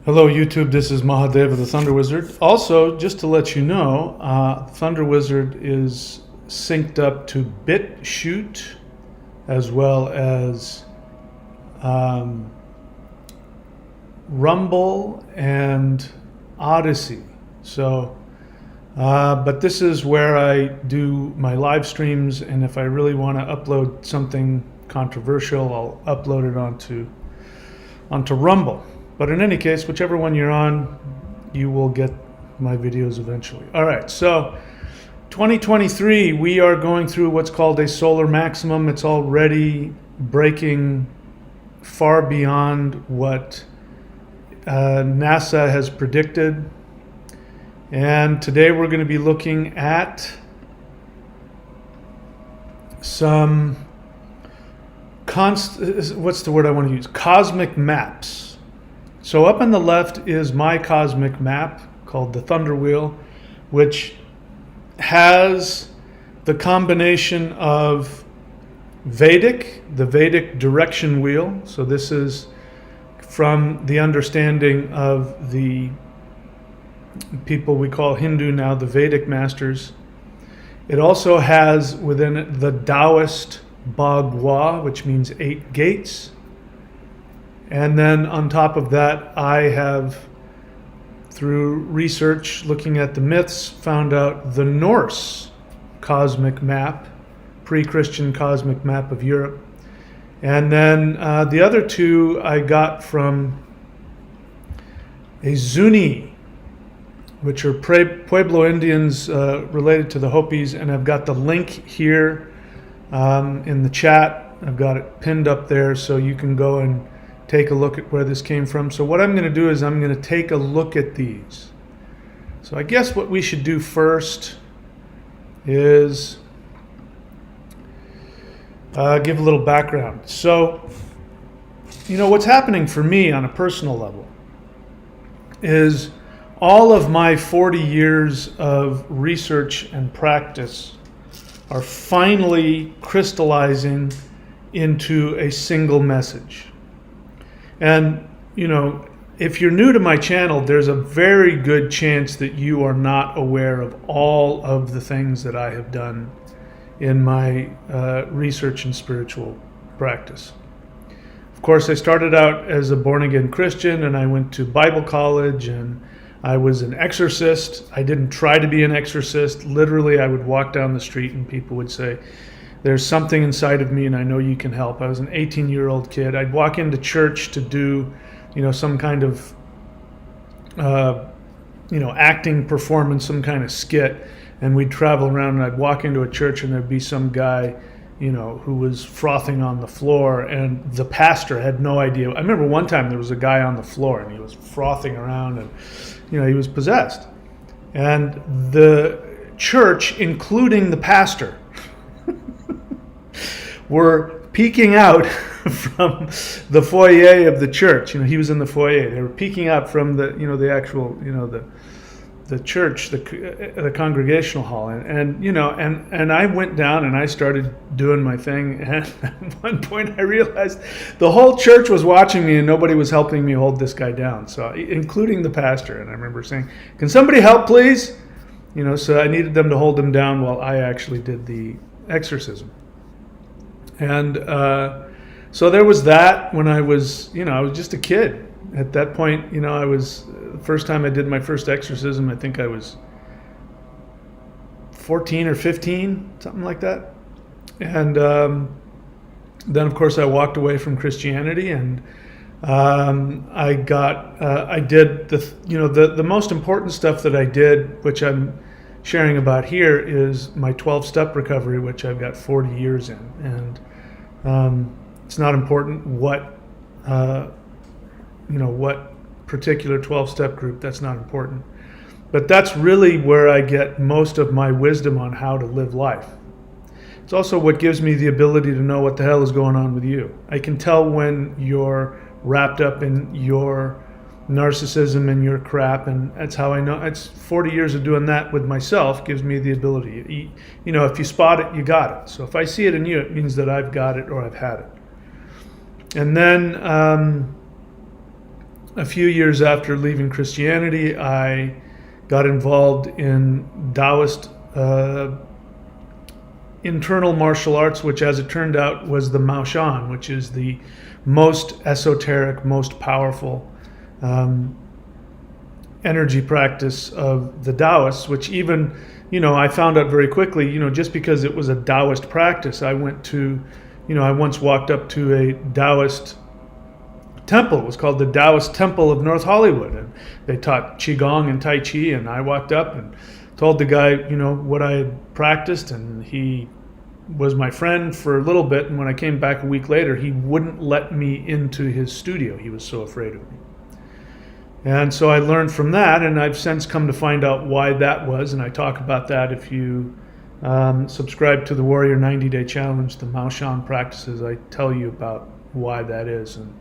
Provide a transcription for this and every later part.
Hello YouTube, this is Mahadeva the Thunder Wizard. Also, just to let you know, Thunder Wizard is synced up to BitChute as well as Rumble and Odyssey. So, but this is where I do my live streams, and if I really want to upload something controversial, I'll upload it onto Rumble. But in any case, whichever one you're on, you will get my videos eventually. All right, so 2023, we are going through what's called a solar maximum. It's already breaking far beyond what NASA has predicted. And today we're going to be looking at some, what's the word I want to use? Cosmic maps. So up on the left is my cosmic map called the Thunder Wheel, which has the combination of Vedic, the Vedic direction wheel. So this is from the understanding of the people we call Hindu now, the Vedic masters. It also has within it the Taoist Bagua, which means 8 gates. And then on top of that, I have, through research looking at the myths, found out the Norse cosmic map, pre-Christian cosmic map of Europe. And then the other two I got from a Zuni, which are Pueblo Indians related to the Hopis, and I've got the link here in the chat. I've got it pinned up there so you can go and take a look at where this came from. So what I'm going to do is I'm going to take a look at these. So I guess what we should do first is give a little background. So, you know, what's happening for me on a personal level is all of my 40 years of research and practice are finally crystallizing into a single message. And, you know, if you're new to my channel, there's a very good chance that you are not aware of all of the things that I have done in my research and spiritual practice. Of course, I started out as a born-again Christian, and I went to Bible college, and I was an exorcist. I didn't try to be an exorcist. Literally, I would walk down the street and people would say, "There's something inside of me and I know you can help." I was an 18-year-old kid. I'd walk into church to do, you know, some kind of, acting performance, some kind of skit. And we'd travel around and I'd walk into a church and there'd be some guy, you know, who was frothing on the floor, and the pastor had no idea. I remember one time there was a guy on the floor and he was frothing around and, you know, he was possessed. And the church, including the pastor, were peeking out from the foyer of the church. You know, he was in the foyer. They were peeking out from the, you know, the actual, you know, the church, the congregational hall. And I went down and I started doing my thing. And at one point I realized the whole church was watching me and nobody was helping me hold this guy down. So, including the pastor. And I remember saying, "Can somebody help, please?" You know, so I needed them to hold him down while I actually did the exorcism. And so there was that when I was, you know, I was just a kid. At that point, you know, I was, the first time I did my first exorcism, I think I was 14 or 15, something like that. And then, of course, I walked away from Christianity, and I did the most important stuff that I did, which I'm sharing about here, is my 12-step recovery, which I've got 40 years in. And it's not important what particular 12-step group, that's not important. But that's really where I get most of my wisdom on how to live life. It's also what gives me the ability to know what the hell is going on with you. I can tell when you're wrapped up in your narcissism and your crap, and that's how I know. It's 40 years of doing that with myself gives me the ability. You know, if you spot it, you got it. So if I see it in you, it means that I've got it or I've had it. And then a few years after leaving Christianity, I got involved in Taoist internal martial arts, which, as it turned out, was the Maoshan, which is the most esoteric, most powerful energy practice of the Taoists, which even, I found out very quickly, just because it was a Taoist practice, I once walked up to a Taoist temple. It was called the Taoist Temple of North Hollywood, and they taught Qigong and Tai Chi, and I walked up and told the guy, what I had practiced, and he was my friend for a little bit, and when I came back a week later, he wouldn't let me into his studio. He was so afraid of me. And so I learned from that, and I've since come to find out why that was, and I talk about that if you subscribe to the Warrior 90-Day Challenge, the Maoshan practices. I tell you about why that is. And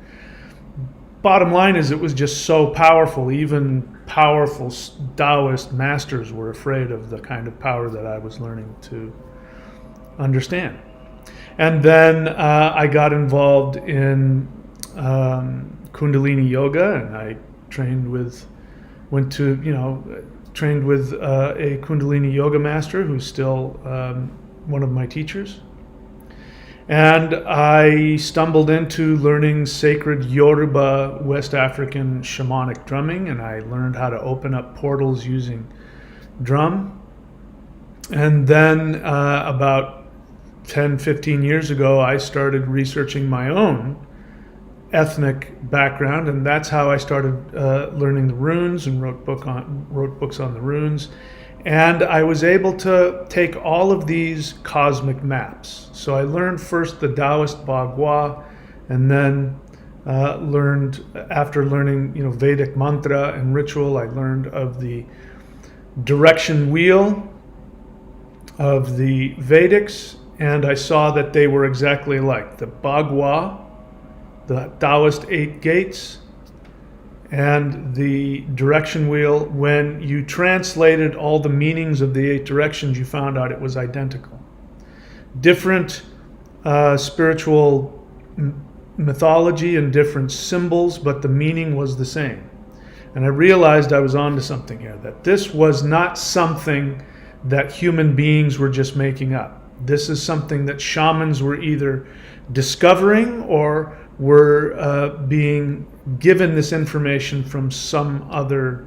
bottom line is, it was just so powerful. Even powerful Taoist masters were afraid of the kind of power that I was learning to understand. And then I got involved in Kundalini yoga, and I trained with a Kundalini yoga master who's still one of my teachers. And I stumbled into learning sacred Yoruba West African shamanic drumming, and I learned how to open up portals using drum. And then about 10, 15 years ago, I started researching my own ethnic background, and that's how I started learning the runes and wrote books on the runes. And I was able to take all of these cosmic maps. So I learned first the Taoist Bagua, and then after learning Vedic mantra and ritual, I learned of the direction wheel of the Vedics, and I saw that they were exactly alike. The Bagua, the Taoist 8 gates, and the direction wheel, when you translated all the meanings of the 8 directions, you found out it was identical. Different spiritual mythology and different symbols, but the meaning was the same. And I realized I was onto something here, that this was not something that human beings were just making up. This is something that shamans were either discovering or were being given this information from some other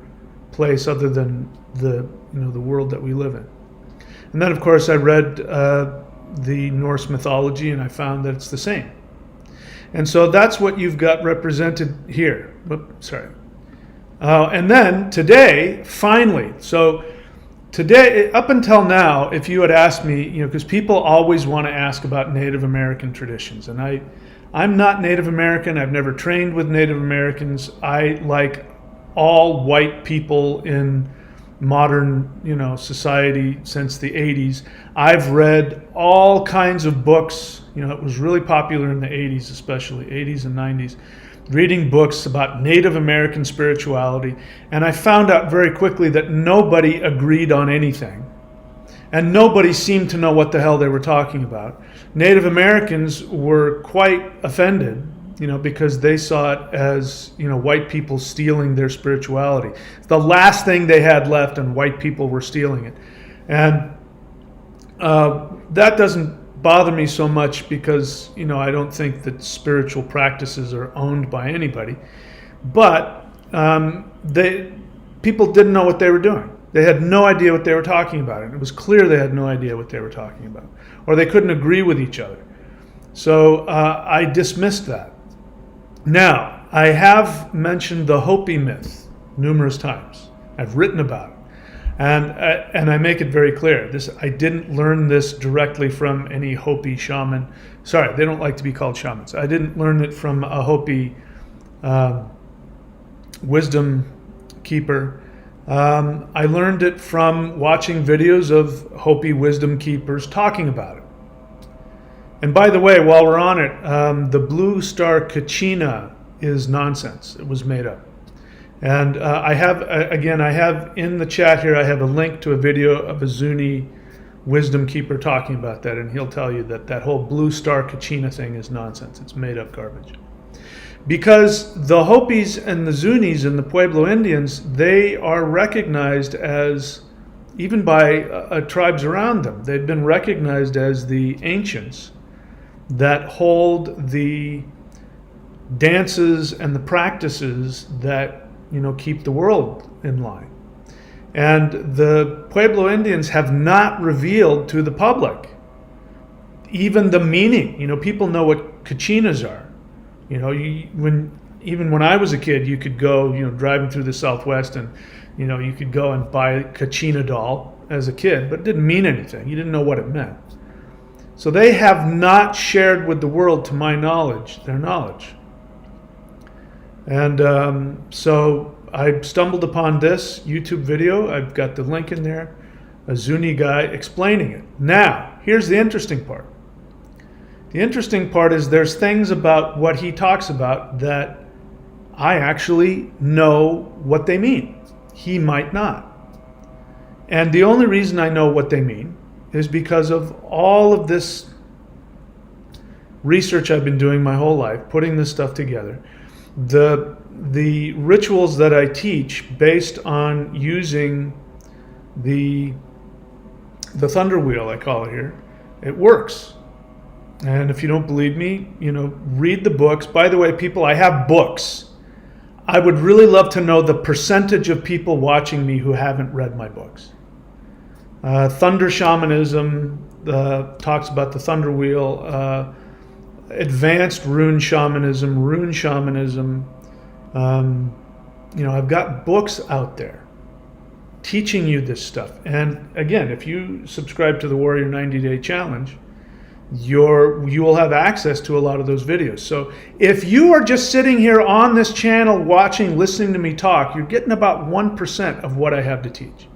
place other than the world that we live in. And then, of course, I read the Norse mythology, and I found that it's the same. And so that's what you've got represented here. And then today, finally, today, up until now, if you had asked me, because people always want to ask about Native American traditions, and I'm not Native American. I've never trained with Native Americans. I, like all white people in modern, society since the 80s, I've read all kinds of books. It was really popular in the 80s, especially 80s and 90s, reading books about Native American spirituality. And I found out very quickly that nobody agreed on anything. And nobody seemed to know what the hell they were talking about. Native Americans were quite offended, because they saw it as, white people stealing their spirituality. The last thing they had left, and white people were stealing it. And that doesn't bother me so much because, I don't think that spiritual practices are owned by anybody. But people didn't know what they were doing. They had no idea what they were talking about. And it was clear they had no idea what they were talking about. Or they couldn't agree with each other. So I dismissed that. Now, I have mentioned the Hopi myth numerous times. I've written about it. And I make it very clear. I didn't learn this directly from any Hopi shaman. Sorry, they don't like to be called shamans. I didn't learn it from a Hopi wisdom keeper. I learned it from watching videos of Hopi wisdom keepers talking about it. And by the way, while we're on it, the blue star Kachina is nonsense. It was made up. And I have in the chat here, I have a link to a video of a Zuni wisdom keeper talking about that, and he'll tell you that whole blue star Kachina thing is nonsense. It's made up garbage. Because the Hopis and the Zunis and the Pueblo Indians, they are recognized as, even by tribes around them, they've been recognized as the ancients that hold the dances and the practices that, keep the world in line. And the Pueblo Indians have not revealed to the public even the meaning. People know what kachinas are. Even when I was a kid, you could go, driving through the Southwest, and you could go and buy a kachina doll as a kid, but it didn't mean anything. You didn't know what it meant. So they have not shared with the world, to my knowledge, their knowledge. And so I stumbled upon this YouTube video. I've got the link in there, a Zuni guy explaining it. Now, here's the interesting part. The interesting part is there's things about what he talks about that I actually know what they mean. He might not. And the only reason I know what they mean is because of all of this research I've been doing my whole life, putting this stuff together. The rituals that I teach based on using the thunder wheel, I call it here, it works. And if you don't believe me, read the books. By the way, people, I have books. I would really love to know the percentage of people watching me who haven't read my books. Thunder Shamanism talks about the thunder wheel. Advanced rune shamanism. I've got books out there teaching you this stuff. And again, if you subscribe to the Warrior 90-Day Challenge, you will have access to a lot of those videos. So if you are just sitting here on this channel watching, listening to me talk, you're getting about 1% of what I have to teach.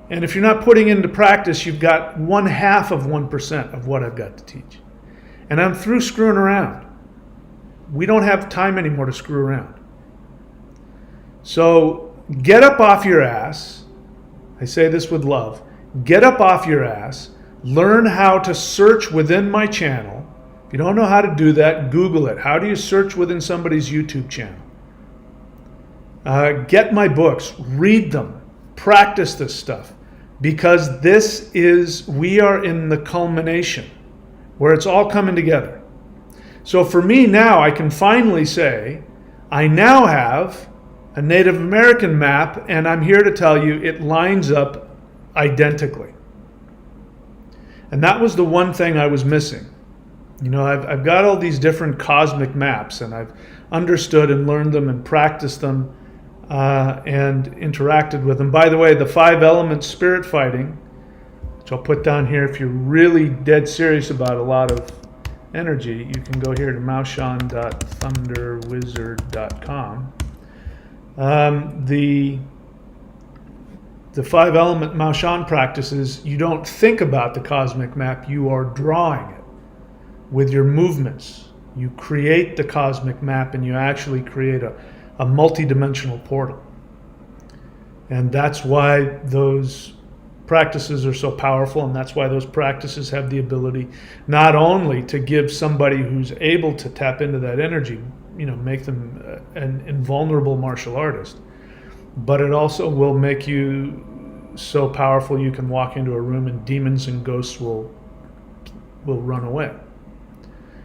And if you're not putting into practice, you've got 1/2 of 1% of what I've got to teach. And I'm through screwing around. We don't have time anymore to screw around. So get up off your ass. I say this with love. Get up off your ass. Learn how to search within my channel. If you don't know how to do that, Google it. How do you search within somebody's YouTube channel? Get my books. Read them. Practice this stuff. Because we are in the culmination where it's all coming together. So for me now, I can finally say, I now have a Native American map, and I'm here to tell you it lines up identically. And that was the one thing I was missing. I've got all these different cosmic maps, and I've understood and learned them and practiced them and interacted with them. By the way, the 5 element spirit fighting, which I'll put down here if you're really dead serious about a lot of energy, you can go here to maushan.thunderwizard.com. The 5 element Maushan practices, you don't think about the cosmic map, you are drawing it with your movements. You create the cosmic map, and you actually create a multi-dimensional portal. And that's why those practices are so powerful, and that's why those practices have the ability not only to give somebody who's able to tap into that energy, make them an invulnerable martial artist, but it also will make you so powerful you can walk into a room and demons and ghosts will run away.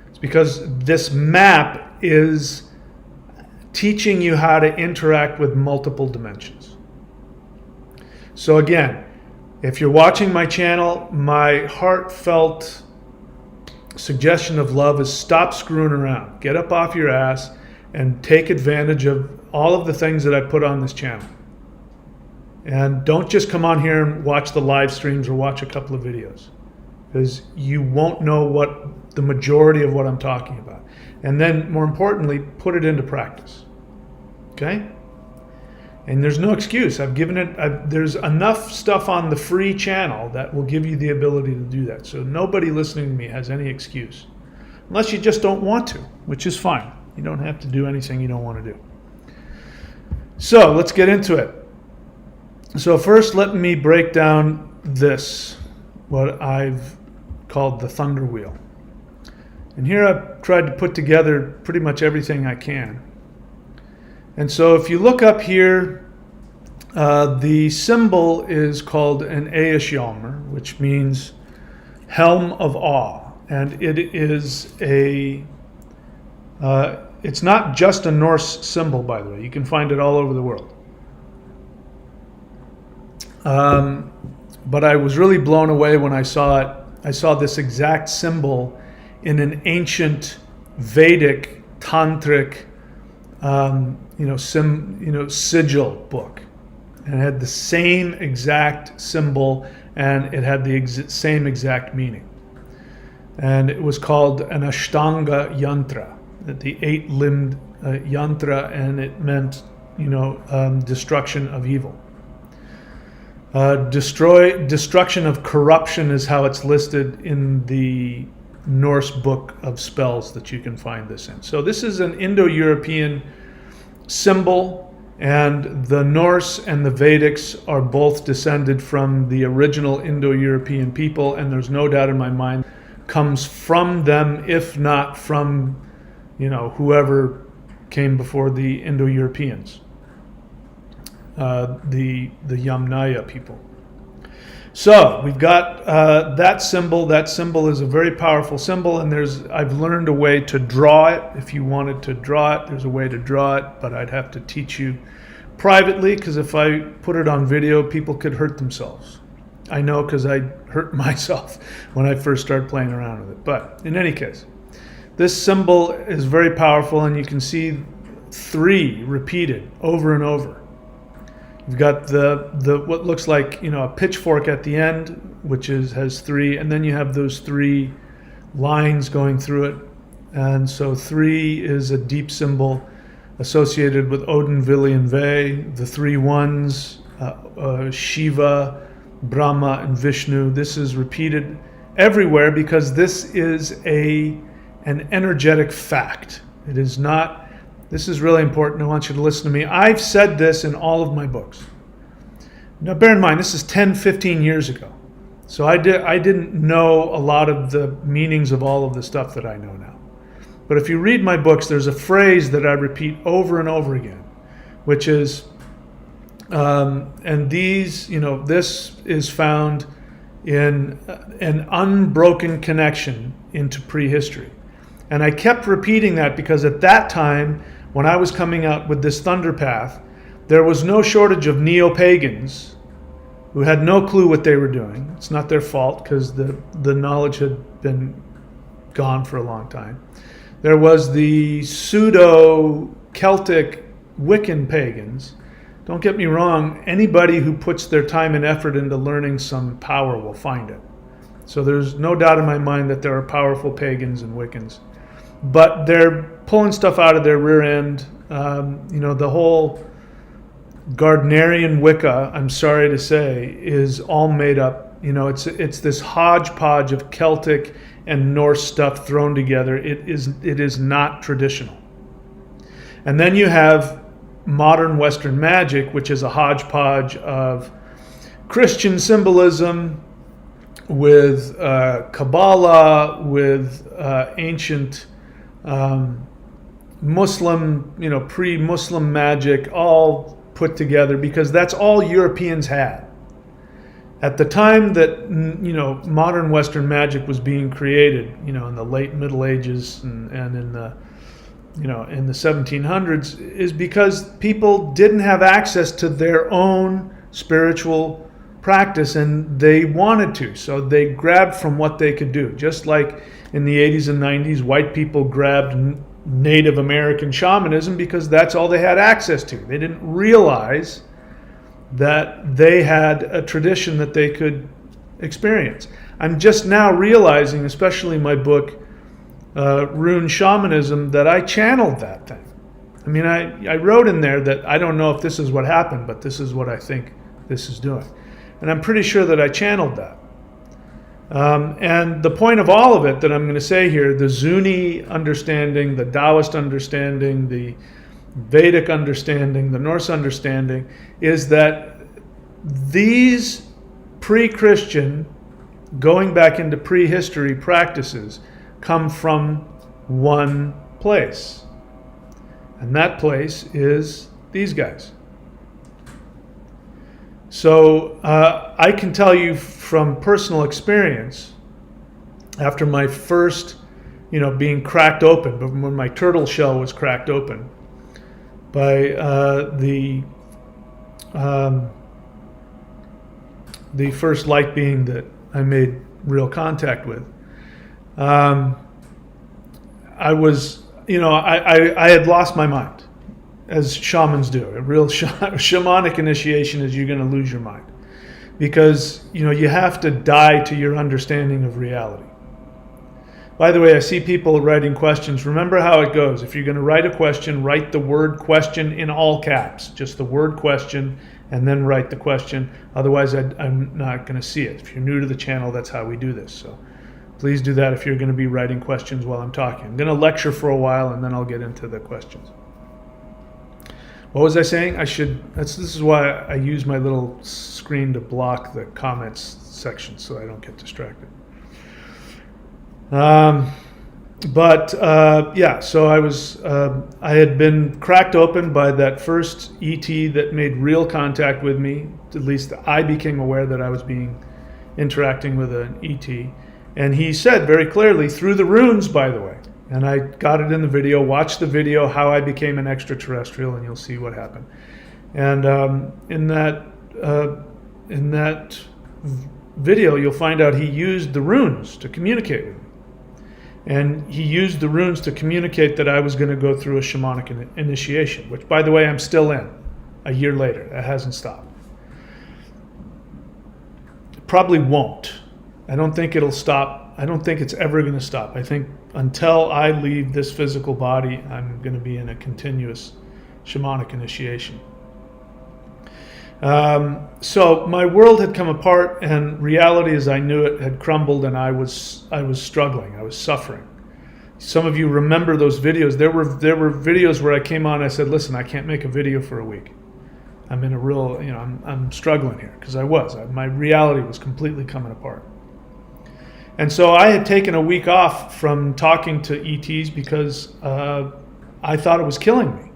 It's because this map is teaching you how to interact with multiple dimensions. So again, if you're watching my channel, my heartfelt suggestion of love is stop screwing around. Get up off your ass and take advantage of all of the things that I put on this channel. And don't just come on here and watch the live streams or watch a couple of videos, because you won't know what the majority of what I'm talking about. And then, more importantly, put it into practice. Okay? And there's no excuse. I've given it, there's enough stuff on the free channel that will give you the ability to do that. So nobody listening to me has any excuse. Unless you just don't want to, which is fine. You don't have to do anything you don't want to do. So let's get into it. So first, let me break down this, what I've called the thunder wheel. And here I've tried to put together pretty much everything I can. And so if you look up here, the symbol is called an ASCENSION, which means helm of awe. And it is it's not just a Norse symbol, by the way. You can find it all over the world. But I was really blown away when I saw it. I saw this exact symbol in an ancient Vedic tantric, sigil book, and it had the same exact symbol, and it had the same exact meaning. And it was called an Ashtanga yantra, the 8-limbed yantra, and it meant, destruction of evil. Destruction of corruption is how it's listed in the Norse book of spells that you can find this in. So this is an Indo-European symbol, and the Norse and the Vedics are both descended from the original Indo-European people, and there's no doubt in my mind comes from them, if not from, whoever came before the Indo-Europeans, the Yamnaya people. So we've got that symbol. That symbol is a very powerful symbol, and I've learned a way to draw it. If you wanted to draw it, there's a way to draw it, but I'd have to teach you privately, because if I put it on video, people could hurt themselves. I know, because I hurt myself when I first started playing around with it. But in any case, this symbol is very powerful, and you can see 3 repeated over and over. You've got the what looks like a pitchfork at the end, which has 3, and then you have those 3 lines going through it, and so 3 is a deep symbol associated with Odin, Vili, and Ve. The 3 ones, Shiva, Brahma, and Vishnu. This is repeated everywhere because this is an energetic fact. It is not. This is really important. I want you to listen to me. I've said this in all of my books. Now, bear in mind, this is 10, 15 years ago. So I didn't know a lot of the meanings of all of the stuff that I know now. But if you read my books, there's a phrase that I repeat over and over again, which is, and these, this is found in an unbroken connection into prehistory. And I kept repeating that because at that time, when I was coming out with this Thunder Path, there was no shortage of neo-pagans who had no clue what they were doing. It's not their fault, because the knowledge had been gone for a long time. There was the pseudo-Celtic Wiccan pagans. Don't get me wrong, anybody who puts their time and effort into learning some power will find it. So there's no doubt in my mind that there are powerful pagans and Wiccans. But they're pulling stuff out of their rear end. The whole Gardnerian Wicca, I'm sorry to say, is all made up. It's this hodgepodge of Celtic and Norse stuff thrown together. It is not traditional. And then you have modern Western magic, which is a hodgepodge of Christian symbolism with Kabbalah, with ancient Muslim, pre-Muslim magic, all put together, because that's all Europeans had. At the time that modern Western magic was being created, in the late Middle Ages and in the in the 1700s, is because people didn't have access to their own spiritual practice, and they wanted to, so they grabbed from what they could do. Just like in the 80s and 90s, white people grabbed Native American shamanism because that's all they had access to. They didn't realize that they had a tradition that they could experience. I'm just now realizing, especially in my book, Rune Shamanism, that I channeled that thing. I mean, I wrote in there that I don't know if this is what happened, but this is what I think this is doing. And I'm pretty sure that I channeled that. And the point of all of it that I'm going to say here, the Zuni understanding, the Taoist understanding, the Vedic understanding, the Norse understanding, is that these pre-Christian, going back into prehistory practices come from one place. And that place is these guys. So I can tell you from personal experience, after my first, being cracked open, but when my turtle shell was cracked open by the first light being that I made real contact with, I was, I had lost my mind, as shamans do. A real shamanic initiation is you're going to lose your mind, because you have to die to your understanding of reality. By the way, I see people writing questions. Remember how it goes. If you're going to write a question, write the word question in all caps, just the word question, and then write the question. Otherwise, I'm not going to see it. If you're new to the channel, that's how we do this. So please do that if you're going to be writing questions while I'm talking. I'm going to lecture for a while, and then I'll get into the questions. What was I saying? This is why I use my little screen to block the comments section so I don't get distracted. So I had been cracked open by that first ET that made real contact with me. At least I became aware that I was interacting with an ET. And he said very clearly, through the runes, by the way, and I got it in the video, watch the video, how I became an extraterrestrial, and you'll see what happened. And in that video, you'll find out he used the runes to communicate with me. And he used the runes to communicate that I was going to go through a shamanic initiation, which, by the way, I'm still in a year later. It hasn't stopped. It probably won't. I don't think it'll stop. I don't think it's ever going to stop. I think until I leave this physical body, I'm going to be in a continuous shamanic initiation. So my world had come apart, and reality as I knew it had crumbled, and I was struggling. I was suffering. Some of you remember those videos. There were videos where I came on and I said, listen, I can't make a video for a week. I'm in a real, I'm struggling here, because my reality was completely coming apart. And so I had taken a week off from talking to ETs because I thought it was killing me.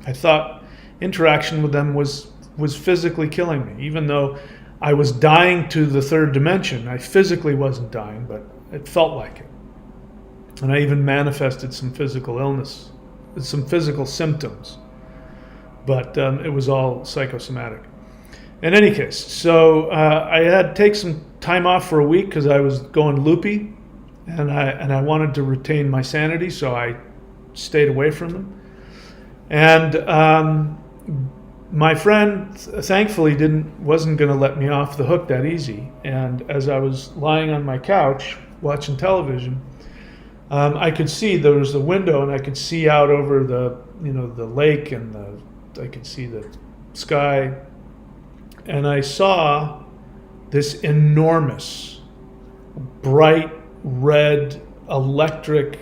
I thought interaction with them was physically killing me. Even though I was dying to the third dimension, I physically wasn't dying, but it felt like it. And I even manifested some physical illness, some physical symptoms, but it was all psychosomatic. In any case, so I had to take some time off for a week because I was going loopy, and I wanted to retain my sanity, so I stayed away from them. And my friend, thankfully, wasn't going to let me off the hook that easy. And as I was lying on my couch watching television, I could see there was a window, and I could see out over the lake, and I could see the sky, and I saw this enormous, bright red electric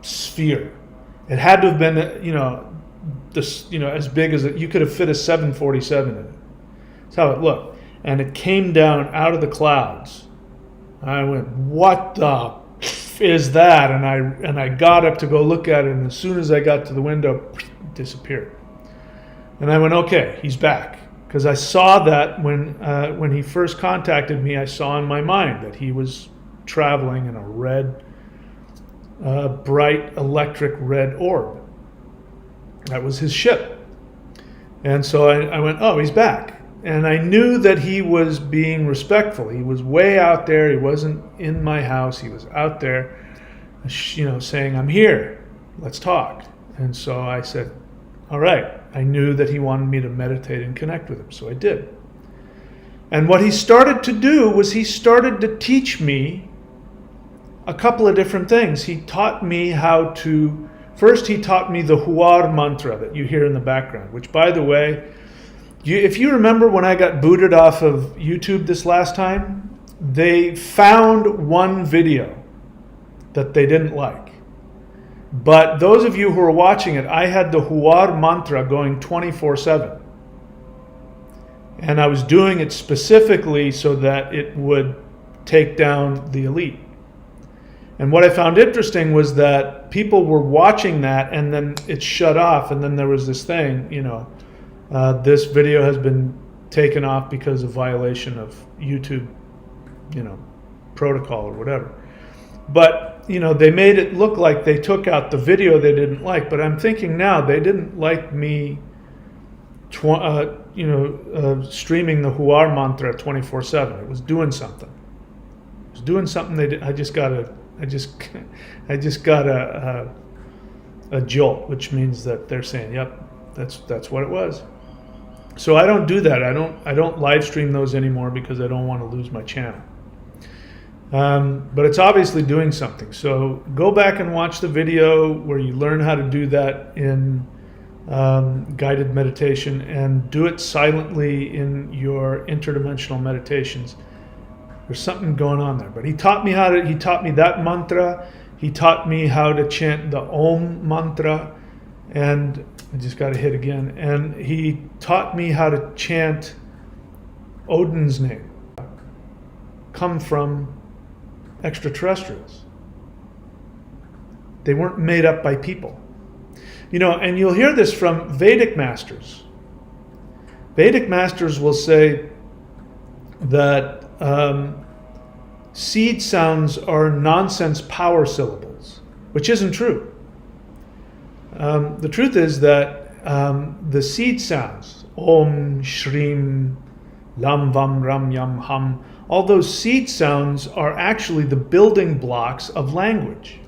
sphere. It had to have been, as big as you could have fit a 747 in it. That's how it looked. And it came down out of the clouds. I went, what the is that? And I got up to go look at it, and as soon as I got to the window, it disappeared. And I went, okay, he's back. Because I saw that when he first contacted me, I saw in my mind that he was traveling in a red, bright electric red orb. That was his ship. And so I went, oh, he's back. And I knew that he was being respectful. He was way out there. He wasn't in my house. He was out there, saying, I'm here. Let's talk. And so I said, all right. I knew that he wanted me to meditate and connect with him, so I did. And what he started to do was he started to teach me a couple of different things. He taught me first he taught me the Huar mantra that you hear in the background, which, by the way, if you remember when I got booted off of YouTube this last time, they found one video that they didn't like. But those of you who are watching it, I had the Huar mantra going 24/7. And I was doing it specifically so that it would take down the elite. And what I found interesting was that people were watching that, and then it shut off, and then there was this thing, this video has been taken off because of violation of YouTube, protocol or whatever. But, they made it look like they took out the video they didn't like. But I'm thinking now, they didn't like me, streaming the Huar mantra 24/7. It was doing something. It was doing something they did. I just got a jolt, which means that they're saying, "Yep, that's what it was." So I don't do that. I don't live stream those anymore because I don't want to lose my channel. But it's obviously doing something. So go back and watch the video where you learn how to do that in guided meditation, and do it silently in your interdimensional meditations. There's something going on there. But he taught me that mantra. He taught me how to chant the Om mantra, and I just got to hit again. And he taught me how to chant Odin's name, come from extraterrestrials. They weren't made up by people. And you'll hear this from Vedic masters. Vedic masters will say that seed sounds are nonsense power syllables, which isn't true. The truth is that the seed sounds, Om, Shrim, Lam, Vam, Ram, Yam, Ham, all those seed sounds are actually the building blocks of language.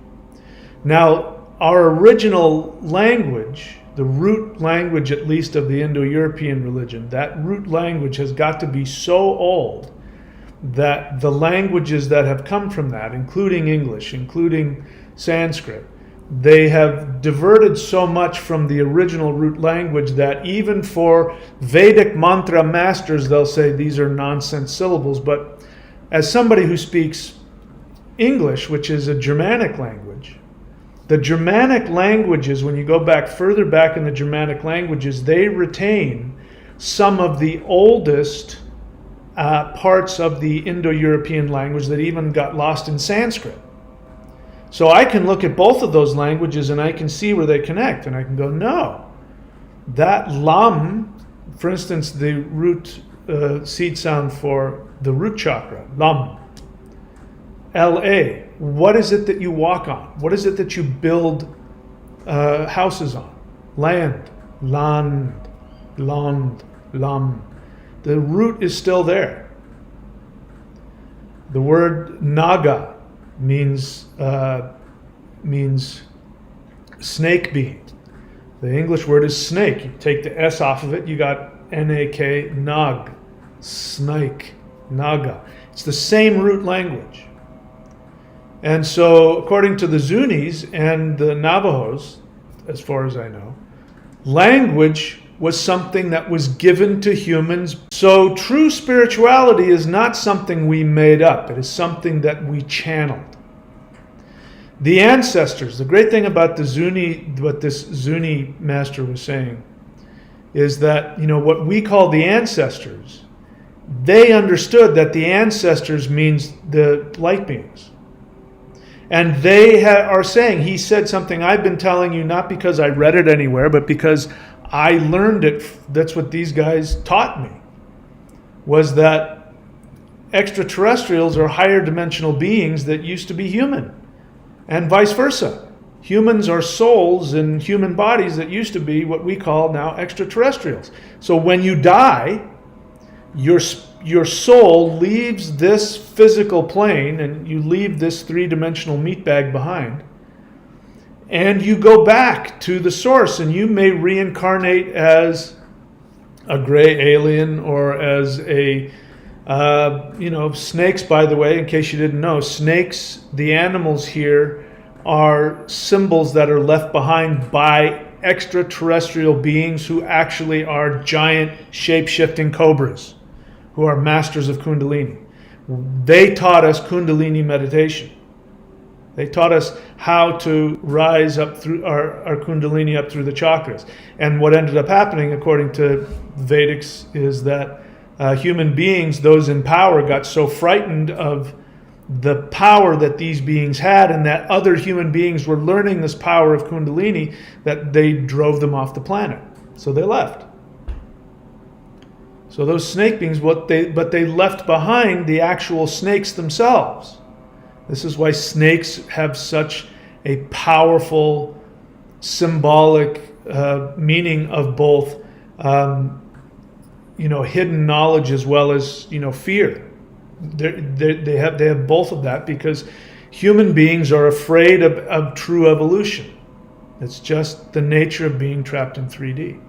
Now, our original language, the root language at least of the Indo-European religion, that root language has got to be so old that the languages that have come from that, including English, including Sanskrit, they have diverted so much from the original root language that even for Vedic mantra masters, they'll say these are nonsense syllables. But as somebody who speaks English, which is a Germanic language, the Germanic languages, when you go back further back in the Germanic languages, they retain some of the oldest parts of the Indo-European language that even got lost in Sanskrit. So I can look at both of those languages and I can see where they connect, and I can go, no, that lam, for instance, the root seed sound for the root chakra, lam, L-A, what is it that you walk on? What is it that you build houses on? Land, land, land, lam. The root is still there. The word naga means snake being. The English word is snake. You take the S off of it, you got N-A-K, nag, snake, naga. It's the same root language. And so, according to the Zunis and the Navajos, as far as I know, language was something that was given to humans. So true spirituality is not something we made up. It is something that we channeled. The ancestors, the great thing about the Zuni, what this Zuni master was saying, is that, what we call the ancestors, they understood that the ancestors means the light beings. And they are saying, he said something I've been telling you not because I read it anywhere, but because I learned it. That's what these guys taught me, was that extraterrestrials are higher dimensional beings that used to be human, and vice versa. Humans are souls in human bodies that used to be what we call now extraterrestrials. So when you die, your soul leaves this physical plane, and you leave this three-dimensional meat bag behind, and you go back to the source, and you may reincarnate as a gray alien or as a, snakes, by the way, in case you didn't know, snakes, the animals here, are symbols that are left behind by extraterrestrial beings who actually are giant shape-shifting cobras, who are masters of Kundalini. They taught us Kundalini meditation. They taught us how to rise up through our Kundalini up through the chakras. And what ended up happening, according to Vedics, is that human beings, those in power, got so frightened of the power that these beings had, and that other human beings were learning this power of Kundalini, that they drove them off the planet. So they left. So those snake beings, but they left behind the actual snakes themselves. This is why snakes have such a powerful symbolic meaning of both, hidden knowledge as well as, fear. They have both of that, because human beings are afraid of true evolution. It's just the nature of being trapped in 3D.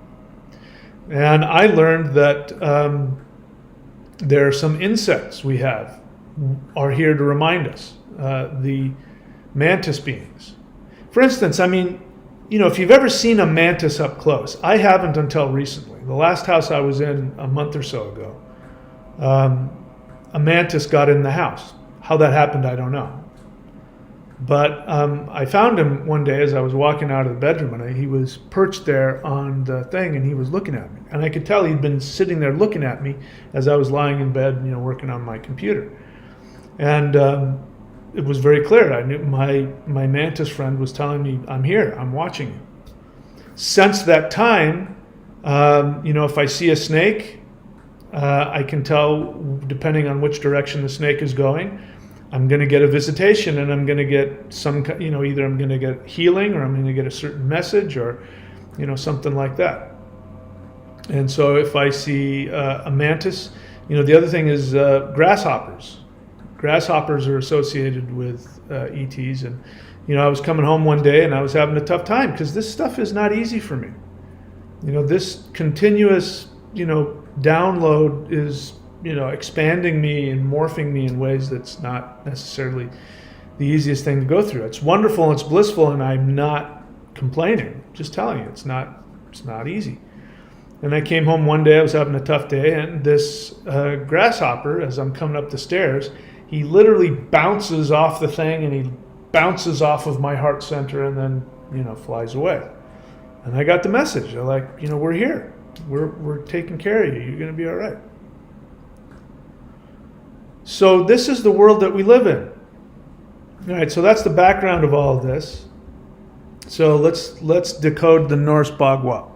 And I learned that there are some insects we are here to remind us, the mantis beings. For instance, if you've ever seen a mantis up close, I haven't until recently. The last house I was in a month or so ago, a mantis got in the house. How that happened, I don't know. But I found him one day as I was walking out of the bedroom, and he was perched there on the thing, and he was looking at me. And I could tell he'd been sitting there looking at me as I was lying in bed, working on my computer. And it was very clear. I knew my mantis friend was telling me, I'm here, I'm watching you. Since that time, if I see a snake, I can tell, depending on which direction the snake is going, I'm going to get a visitation, and I'm going to get some, either I'm going to get healing, or I'm going to get a certain message, or, something like that. And so if I see a mantis, the other thing is grasshoppers. Grasshoppers are associated with ETs. And, I was coming home one day and I was having a tough time, because this stuff is not easy for me. This continuous, download is, expanding me and morphing me in ways that's not necessarily the easiest thing to go through. It's wonderful and it's blissful, and I'm not complaining. Just telling you, it's not easy. And I came home one day, I was having a tough day, and this grasshopper, as I'm coming up the stairs, he literally bounces off the thing, and he bounces off of my heart center, and then, flies away. And I got the message. They're like, we're here. We're taking care of you. You're going to be all right. So this is the world that we live in. All right, so that's the background of all of this. So let's decode the Norse Bagua.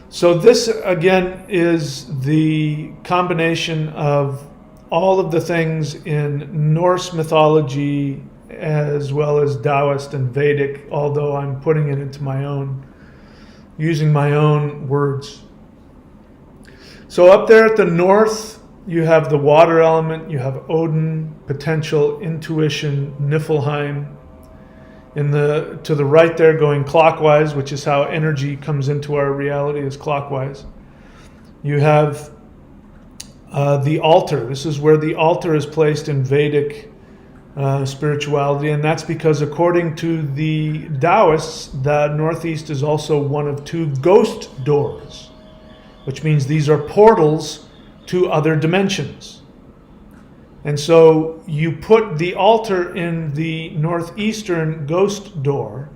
So this, again, is the combination of all of the things in Norse mythology as well as Taoist and Vedic, although I'm putting it into using my own words. So up there at the north, you have the water element, you have Odin, potential, intuition, Niflheim. To the right there, going clockwise, which is how energy comes into our reality, is clockwise. You have the altar. This is where the altar is placed in Vedic spirituality, and that's because according to the Taoists, the northeast is also one of two ghost doors, which means these are portals to other dimensions. And so you put the altar in the northeastern ghost door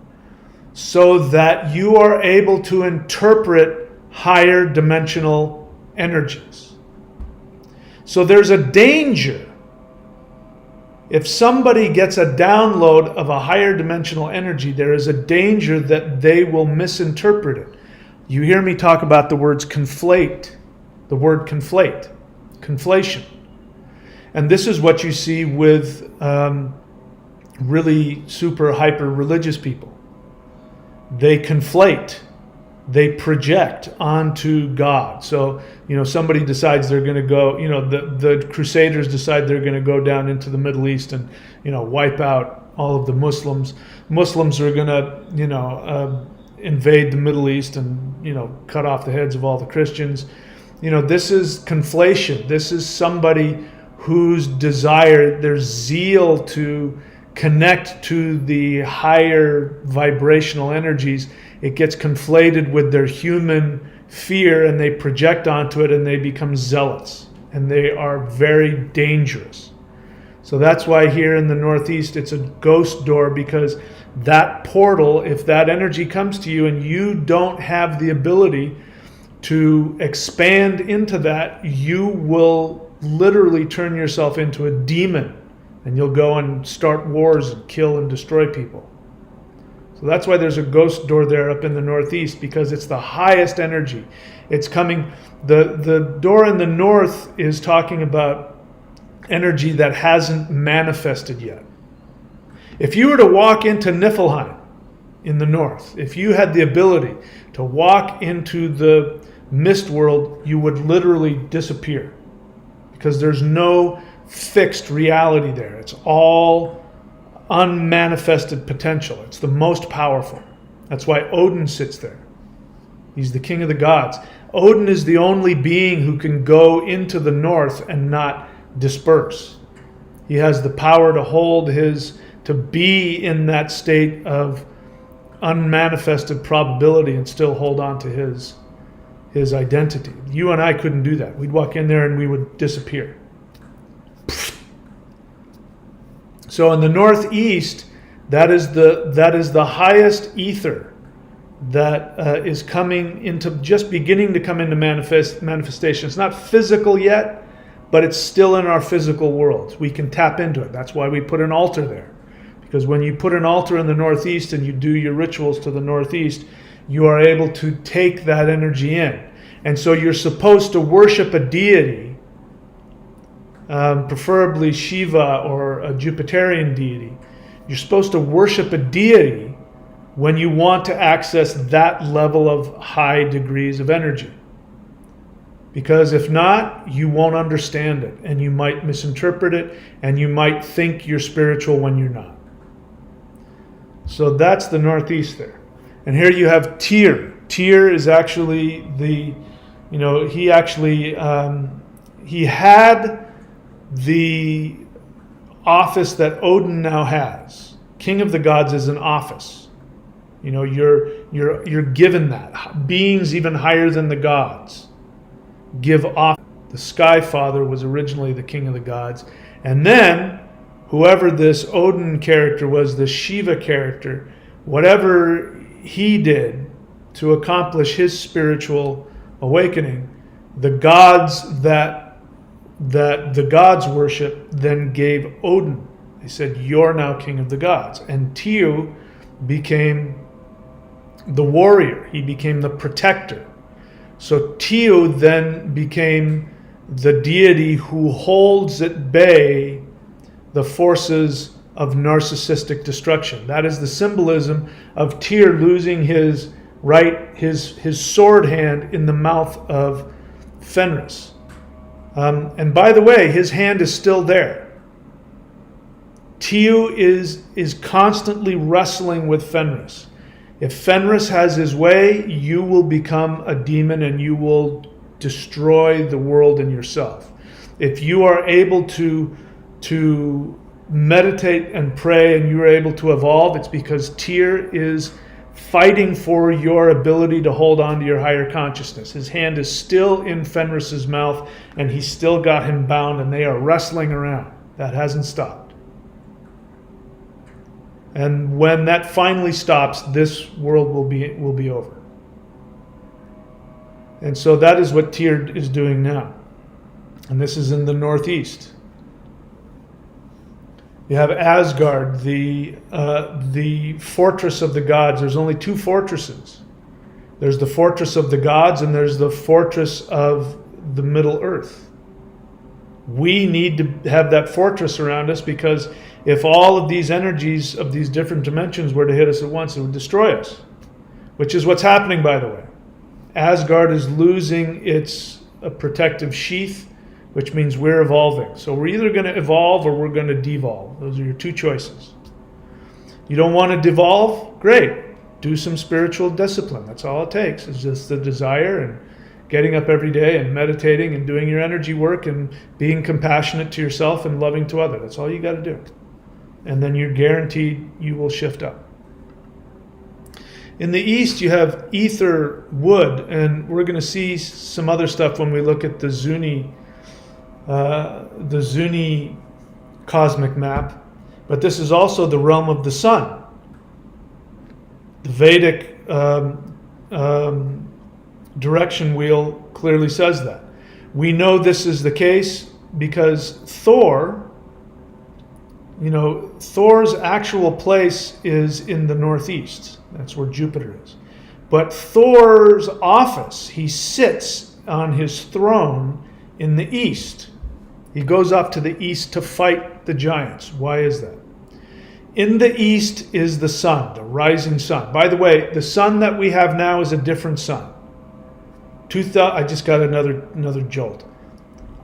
so that you are able to interpret higher dimensional energies. So there's a danger if somebody gets a download of a higher dimensional energy. There is a danger that they will misinterpret it. You hear me talk about the words conflate, conflation. And this is what you see with really super hyper religious people. They conflate, they project onto God. So, somebody decides they're going to go, the Crusaders decide they're going to go down into the Middle East and, wipe out all of the Muslims. Muslims are going to, invade the Middle East and, cut off the heads of all the Christians. This is conflation. This is somebody whose desire, their zeal to connect to the higher vibrational energies, it gets conflated with their human fear, and they project onto it, and they become zealots, and they are very dangerous. So that's why here in the Northeast it's a ghost door, because that portal, if that energy comes to you and you don't have the ability to expand into that, you will literally turn yourself into a demon and you'll go and start wars and kill and destroy people. So that's why there's a ghost door there up in the northeast, because it's the highest energy. It's coming, the door in the north is talking about energy that hasn't manifested yet. If you were to walk into Niflheim in the north, if you had the ability to walk into the mist world, you would literally disappear, because there's no fixed reality there. It's all unmanifested potential. It's the most powerful. That's why Odin sits there. He's the king of the gods. Odin is the only being who can go into the north and not disperse. He has the power to hold to be in that state of unmanifested probability and still hold on to his identity. You and I couldn't do that. We'd walk in there and we would disappear. So in the northeast, that is the highest ether that is coming into, just beginning to come into manifestation. It's not physical yet, but it's still in our physical world. We can tap into it. That's why we put an altar there. Because when you put an altar in the northeast and you do your rituals to the northeast, you are able to take that energy in. And so you're supposed to worship a deity, preferably Shiva or a Jupiterian deity. You're supposed to worship a deity when you want to access that level of high degrees of energy. Because if not, you won't understand it, and you might misinterpret it, and you might think you're spiritual when you're not. So that's the northeast there. And here you have Tyr. Tyr is actually he had the office that Odin now has. King of the gods is an office. You're given that. Beings even higher than the gods give off. The Sky Father was originally the king of the gods, and then whoever this Odin character was, the Shiva character, whatever he did to accomplish his spiritual awakening, the gods that the gods worship then gave Odin. They said, "You're now king of the gods." And Tyr became the warrior. He became the protector. So Tyr then became the deity who holds at bay the forces of narcissistic destruction. That is the symbolism of Tyr losing his sword hand in the mouth of Fenris. And by the way, his hand is still there. Tyr is constantly wrestling with Fenris. If Fenris has his way, you will become a demon and you will destroy the world and yourself. If you are able to meditate and pray and you're able to evolve, it's because Tyr is fighting for your ability to hold on to your higher consciousness. His hand is still in Fenris's mouth and he's still got him bound, and they are wrestling around. That hasn't stopped. And when that finally stops, this world will be over. And so that is what Tyr is doing now. And this is in the northeast. You have Asgard, the fortress of the gods. There's only two fortresses. There's the fortress of the gods and there's the fortress of the Middle Earth. We need to have that fortress around us, because if all of these energies of these different dimensions were to hit us at once, it would destroy us, which is what's happening, by the way. Asgard is losing its protective sheath, which means we're evolving. So we're either going to evolve or we're going to devolve. Those are your two choices. You don't want to devolve? Great. Do some spiritual discipline. That's all it takes. It's just the desire and getting up every day and meditating and doing your energy work and being compassionate to yourself and loving to others. That's all you got to do. And then you're guaranteed you will shift up. In the east, you have ether wood, and we're going to see some other stuff when we look at the Zuni cosmic map. But this is also the realm of the sun. The Vedic direction wheel clearly says that. We know this is the case because Thor Thor's actual place is in the northeast. That's where Jupiter is. But Thor's office, he sits on his throne in the east. He goes up to the east to fight the giants. Why is that? In the east is the sun, the rising sun. By the way, the sun that we have now is a different sun. I just got another jolt.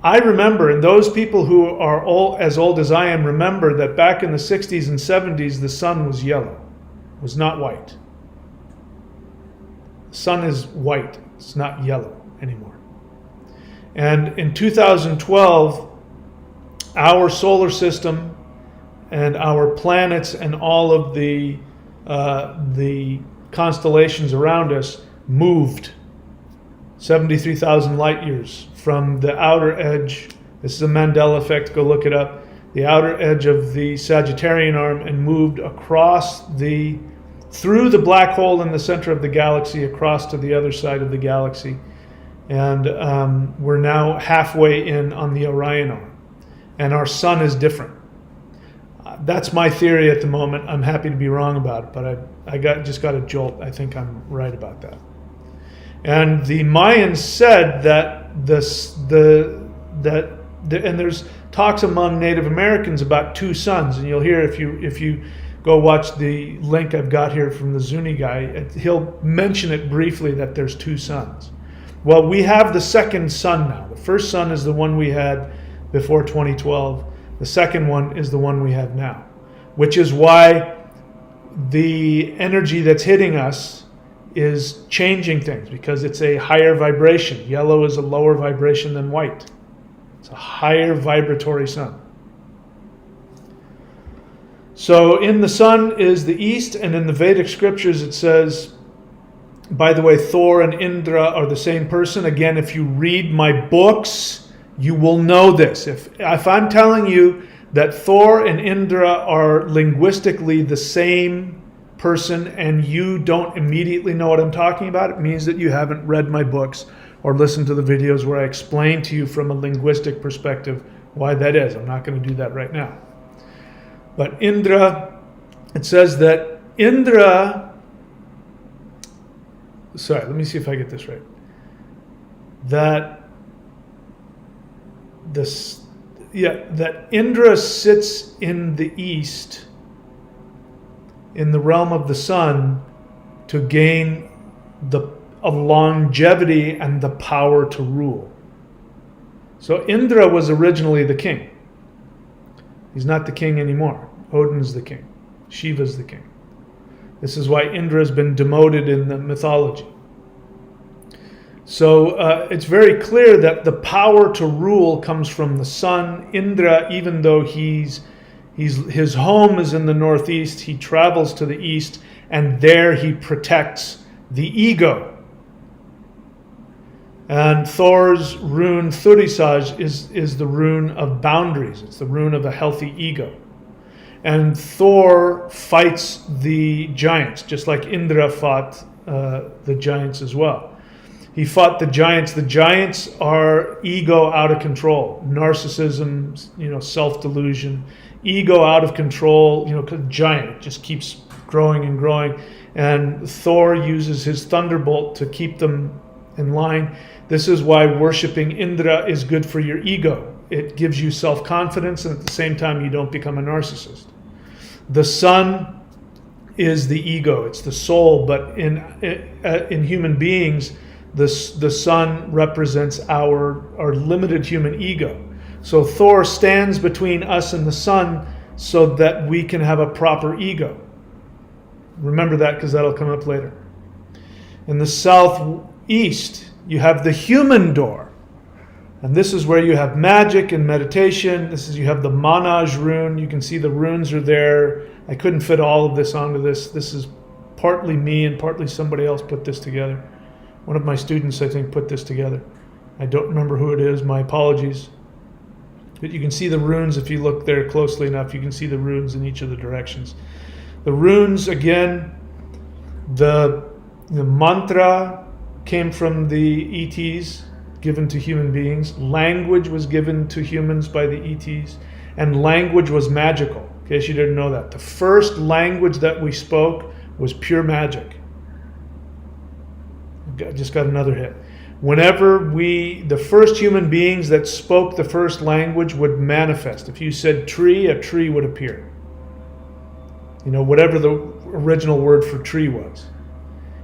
I remember, and those people who are as old as I am remember that back in the 60s and 70s, the sun was yellow, was not white. The sun is white, it's not yellow anymore. And in 2012, our solar system and our planets and all of the constellations around us moved 73,000 light years from the outer edge. This is a Mandela effect, go look it up. The outer edge of the Sagittarian arm, and moved through the black hole in the center of the galaxy, across to the other side of the galaxy. And we're now halfway in on the Orion arm. And our sun is different. That's my theory at the moment. I'm happy to be wrong about it, but I just got a jolt. I think I'm right about that. And the Mayans said that and there's talks among Native Americans about two suns, and you'll hear if you go watch the link I've got here from the Zuni guy, he'll mention it briefly that there's two suns. Well, we have the second sun now. The first sun is the one we had before 2012. The second one is the one we have now, which is why the energy that's hitting us is changing things, because it's a higher vibration. Yellow is a lower vibration than white. It's a higher vibratory sun. So in the sun is the east, and in the Vedic scriptures it says, by the way, Thor and Indra are the same person. Again, if you read my books, you will know this. If I'm telling you that Thor and Indra are linguistically the same person and you don't immediately know what I'm talking about, it means that you haven't read my books or listened to the videos where I explain to you from a linguistic perspective why that is. I'm not going to do that right now. But Indra, it says that Indra, sorry, let me see if I get this right. That Indra sits in the east, in the realm of the sun, to gain a longevity and the power to rule. So Indra was originally the king. He's not the king anymore. Odin's the king. Shiva's the king. This is why Indra has been demoted in the mythology. So it's very clear that the power to rule comes from the sun. Indra, even though his home is in the northeast, he travels to the east, and there he protects the ego. And Thor's rune Thurisaj is the rune of boundaries. It's the rune of a healthy ego. And Thor fights the giants, just like Indra fought the giants as well. He fought the giants. The giants are ego out of control, narcissism, self-delusion, ego out of control. Giant just keeps growing and growing, and Thor uses his thunderbolt to keep them in line. This is why worshiping Indra is good for your ego. It gives you self-confidence, and at the same time, you don't become a narcissist. The sun is the ego; it's the soul. But in human beings, the sun represents our limited human ego. So Thor stands between us and the sun so that we can have a proper ego. Remember that, because that'll come up later. In the southeast, you have the human door. And this is where you have magic and meditation. You have the Manaj rune. You can see the runes are there. I couldn't fit all of this onto this. This is partly me and partly somebody else put this together. One of my students, I think, put this together. I don't remember who it is. My apologies. But you can see the runes if you look there closely enough. You can see the runes in each of the directions. The runes, again, the mantra came from the ETs, given to human beings. Language was given to humans by the ETs. And language was magical. In case you didn't know that. The first language that we spoke was pure magic. Just got another hit. Whenever the first human beings that spoke the first language would manifest. If you said tree, a tree would appear. Whatever the original word for tree was.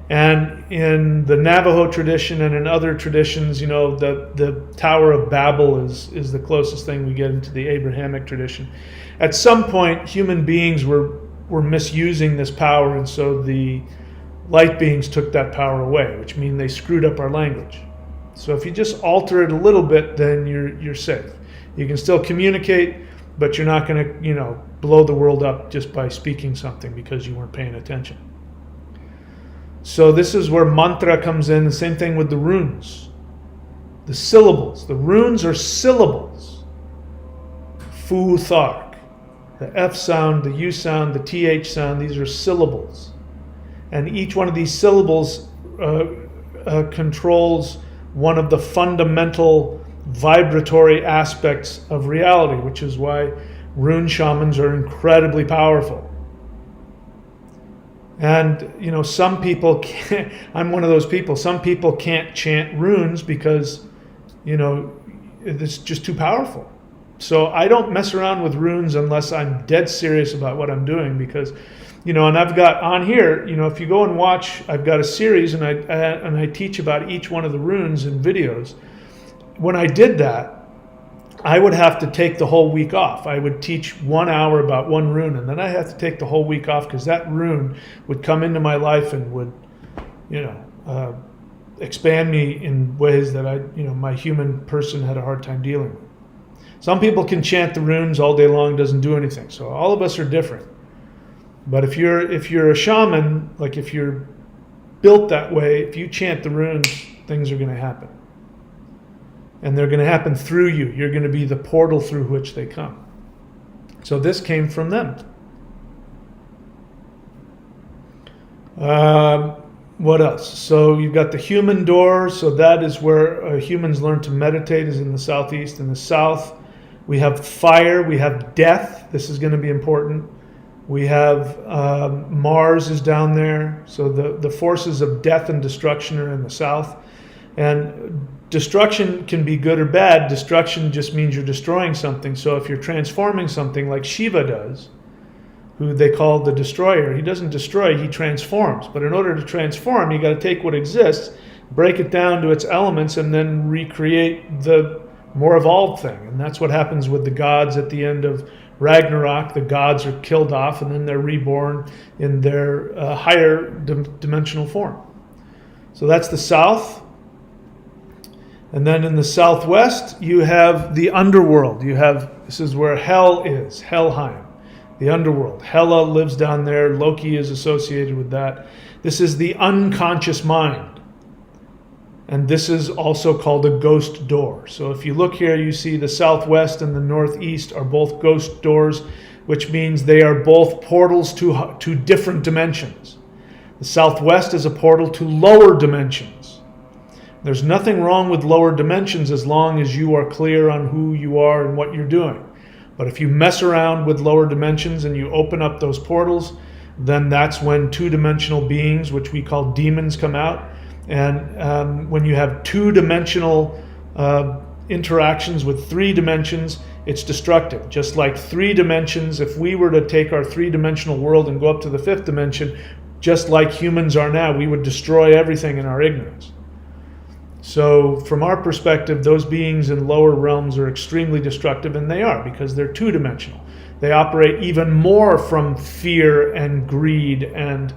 And in the Navajo tradition and in other traditions, the Tower of Babel is the closest thing we get into the Abrahamic tradition. At some point, human beings were misusing this power, and so the light beings took that power away, which means they screwed up our language. So if you just alter it a little bit, then you're safe. You can still communicate, but you're not going to, blow the world up just by speaking something because you weren't paying attention. So this is where mantra comes in. The same thing with the runes. The syllables. The runes are syllables. Fu, thark. The F sound, the U sound, the TH sound, these are syllables. And each one of these syllables controls one of the fundamental vibratory aspects of reality, which is why rune shamans are incredibly powerful. And, some people can't, I'm one of those people, some people can't chant runes because, it's just too powerful. So I don't mess around with runes unless I'm dead serious about what I'm doing because, and I've got on here, if you go and watch, I've got a series and I teach about each one of the runes in videos. When I did that, I would have to take the whole week off. I would teach 1 hour about one rune, and then I have to take the whole week off because that rune would come into my life and would, expand me in ways that my human person had a hard time dealing with. Some people can chant the runes all day long, doesn't do anything. So all of us are different. But if you're a shaman, like if you're built that way, if you chant the runes, things are going to happen. And they're going to happen through you. You're going to be the portal through which they come. So this came from them. What else? So you've got the human door. So that is where humans learn to meditate, is in the southeast. In the south, we have fire. We have death. This is going to be important. We have Mars is down there. So the forces of death and destruction are in the south. And destruction can be good or bad. Destruction just means you're destroying something. So if you're transforming something like Shiva does, who they call the destroyer, he doesn't destroy, he transforms. But in order to transform, you got to take what exists, break it down to its elements, and then recreate the more evolved thing. And that's what happens with the gods at the end of Ragnarok. The gods are killed off, and then they're reborn in their higher dimensional form. So that's the south. And then in the southwest, you have the underworld. This is where hell is, Helheim, the underworld. Hela lives down there. Loki is associated with that. This is the unconscious mind. And this is also called a ghost door. So if you look here, you see the southwest and the northeast are both ghost doors, which means they are both portals to different dimensions. The southwest is a portal to lower dimensions. There's nothing wrong with lower dimensions as long as you are clear on who you are and what you're doing. But if you mess around with lower dimensions and you open up those portals, then that's when two-dimensional beings, which we call demons, come out. And when you have two-dimensional interactions with three dimensions, it's destructive. Just like three dimensions, if we were to take our three-dimensional world and go up to the fifth dimension, just like humans are now, we would destroy everything in our ignorance. So from our perspective, those beings in lower realms are extremely destructive, and they are, because they're two-dimensional. They operate even more from fear and greed and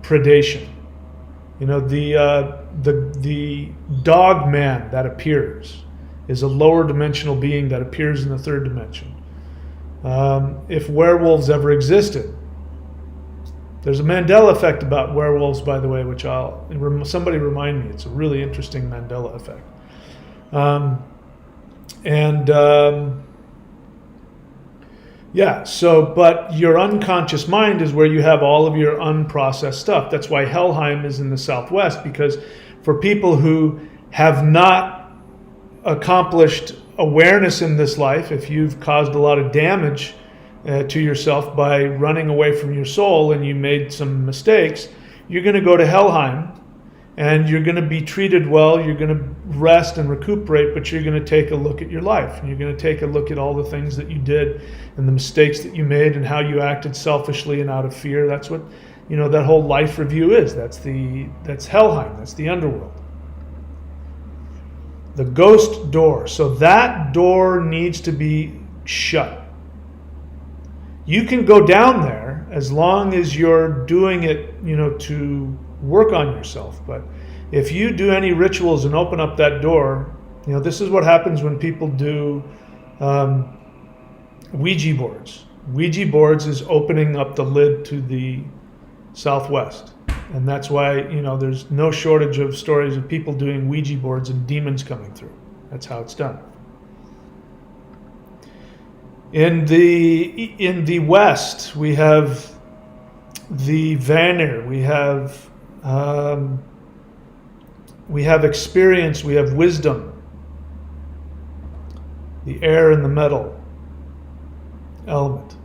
predation. The dog man that appears is a lower dimensional being that appears in the third dimension. If werewolves ever existed, there's a Mandela effect about werewolves, by the way, which somebody remind me. It's a really interesting Mandela effect. But your unconscious mind is where you have all of your unprocessed stuff. That's why Helheim is in the southwest, because for people who have not accomplished awareness in this life, if you've caused a lot of damage to yourself by running away from your soul and you made some mistakes, you're going to go to Helheim and you're going to be treated well, you're going to rest and recuperate, but you're going to take a look at your life. And you're going to take a look at all the things that you did and the mistakes that you made and how you acted selfishly and out of fear. That's what, that whole life review is. That's Helheim. That's the underworld. The ghost door. So that door needs to be shut. You can go down there as long as you're doing it, to work on yourself. But if you do any rituals and open up that door, this is what happens when people do Ouija boards. Ouija boards is opening up the lid to the southwest. And that's why, there's no shortage of stories of people doing Ouija boards and demons coming through. That's how it's done. In the West, we have the Vanir, we have experience, we have wisdom, the air and the metal element.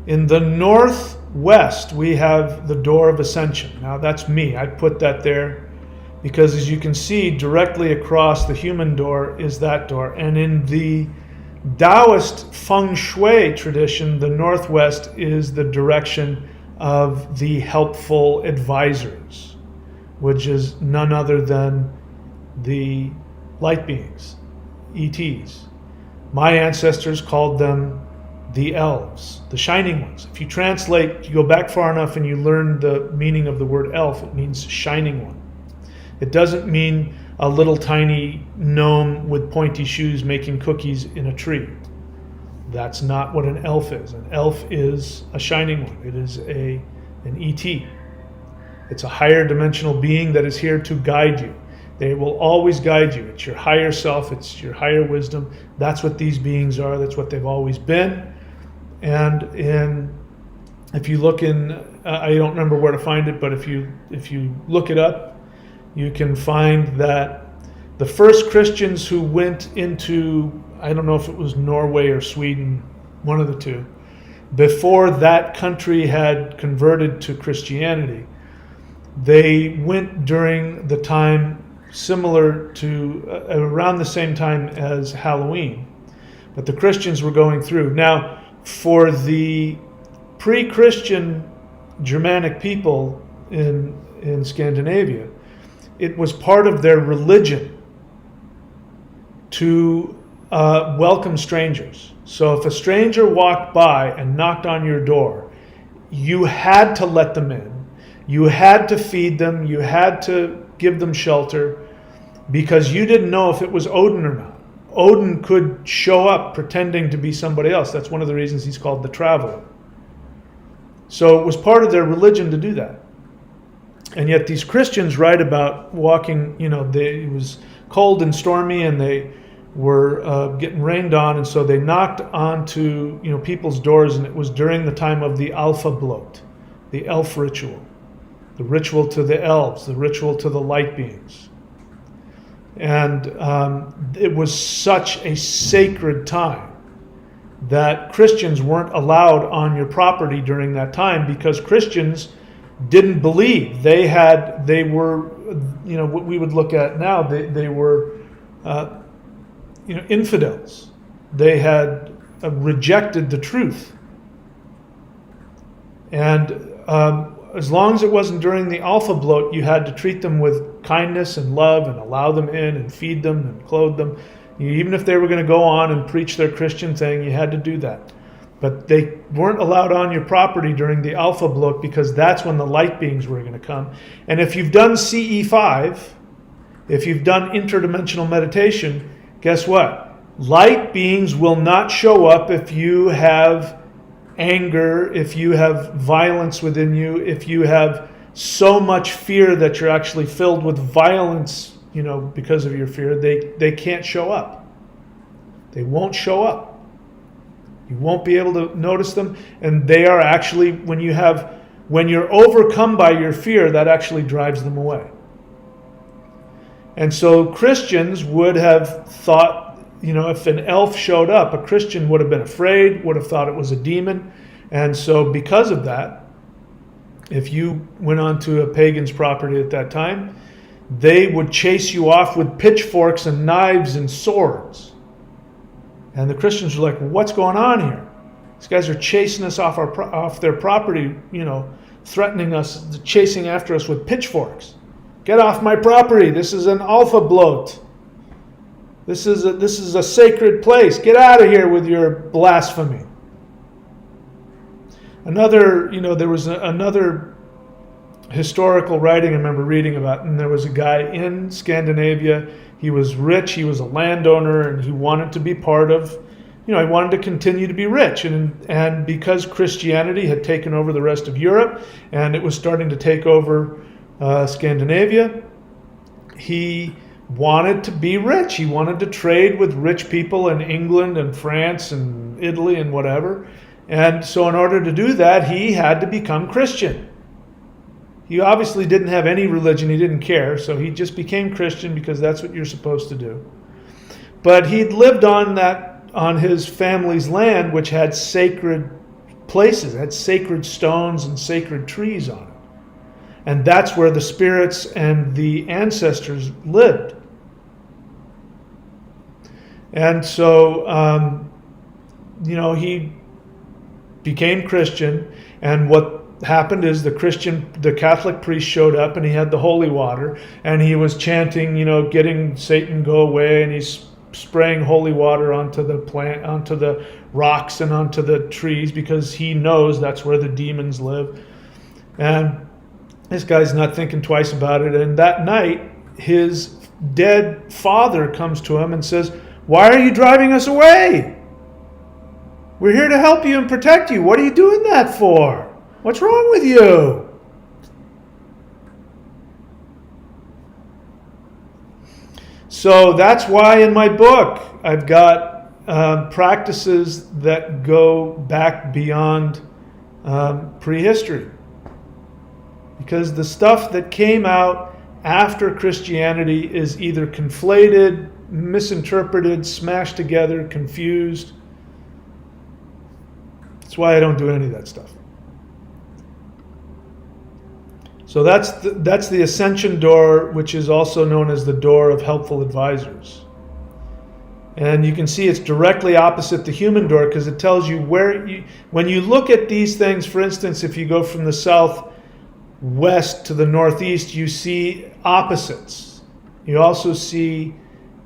In the Northwest, we have the door of ascension. Now that's me. I put that there because, as you can see, directly across the human door is that door. And in the Taoist feng shui tradition, the Northwest is the direction of the helpful advisors, which is none other than the light beings, ETs. My ancestors called them the elves, the shining ones. If you translate, you go back far enough and you learn the meaning of the word elf, it means shining one. It doesn't mean a little tiny gnome with pointy shoes making cookies in a tree. That's not what an elf is. An elf is a shining one. It is an ET. It's a higher dimensional being that is here to guide you. They will always guide you. It's your higher self. It's your higher wisdom. That's what these beings are. That's what they've always been. And if you look in, I don't remember where to find it, but if you look it up, you can find that the first Christians who went into, I don't know if it was Norway or Sweden, one of the two, before that country had converted to Christianity, they went during the time similar to, around the same time as Halloween. But the Christians were going through. Now, for the pre-Christian Germanic people in Scandinavia, it was part of their religion to welcome strangers. So if a stranger walked by and knocked on your door, you had to let them in. You had to feed them. You had to give them shelter because you didn't know if it was Odin or not. Odin could show up pretending to be somebody else. That's one of the reasons he's called the Traveler. So it was part of their religion to do that. And yet these Christians write about walking, it was cold and stormy and they were getting rained on, and so they knocked onto people's doors, and it was during the time of the Alpha Blot, the elf ritual, the ritual to the elves, the ritual to the light beings. And it was such a sacred time that Christians weren't allowed on your property during that time because Christians didn't believe. They were, what we would look at now, they were, infidels. They had rejected the truth. And as long as it wasn't during the Alpha Blot, you had to treat them with kindness and love and allow them in and feed them and clothe them. Even if they were going to go on and preach their Christian thing, you had to do that. But they weren't allowed on your property during the Alpha Blot because that's when the light beings were going to come. And if you've done CE5, if you've done interdimensional meditation, guess what? Light beings will not show up if you have anger, if you have violence within you, if you have so much fear that you're actually filled with violence, because of your fear. They can't show up. They won't show up. You won't be able to notice them, and they are actually, when you're overcome by your fear, that actually drives them away. And so Christians would have thought, if an elf showed up, a Christian would have been afraid, would have thought it was a demon. And so because of that, if you went onto a pagan's property at that time, they would chase you off with pitchforks and knives and swords. And the Christians were like, what's going on here? These guys are chasing us off their property, threatening us, chasing after us with pitchforks. Get off my property. This is an alpha bloat. This is a sacred place. Get out of here with your blasphemy. There was another historical writing I remember reading about, and there was a guy in Scandinavia. He was rich. He was a landowner, and he wanted to be part of, he wanted to continue to be rich. And because Christianity had taken over the rest of Europe, and it was starting to take over Scandinavia, he wanted to be rich. He wanted to trade with rich people in England and France and Italy and whatever. And so in order to do that, he had to become Christian. He obviously didn't have any religion. He didn't care. So he just became Christian because that's what you're supposed to do. But he'd lived on his family's land, which had sacred places, had sacred stones and sacred trees on it. And that's where the spirits and the ancestors lived. And so, he became Christian. And what happened is the Catholic priest showed up, and he had the holy water, and he was chanting, getting Satan go away, and he's spraying holy water onto the plant, onto the rocks and onto the trees, because he knows that's where the demons live. And this guy's not thinking twice about it. And that night, his dead father comes to him and says, "Why are you driving us away? We're here to help you and protect you. What are you doing that for? What's wrong with you?" So that's why in my book, I've got practices that go back beyond prehistory. Because the stuff that came out after Christianity is either conflated, misinterpreted, smashed together, confused. That's why I don't do any of that stuff. So that's the Ascension door, which is also known as the door of helpful advisors. And you can see it's directly opposite the human door, because it tells you when you look at these things, for instance, if you go from the southwest to the northeast, you see opposites. You also see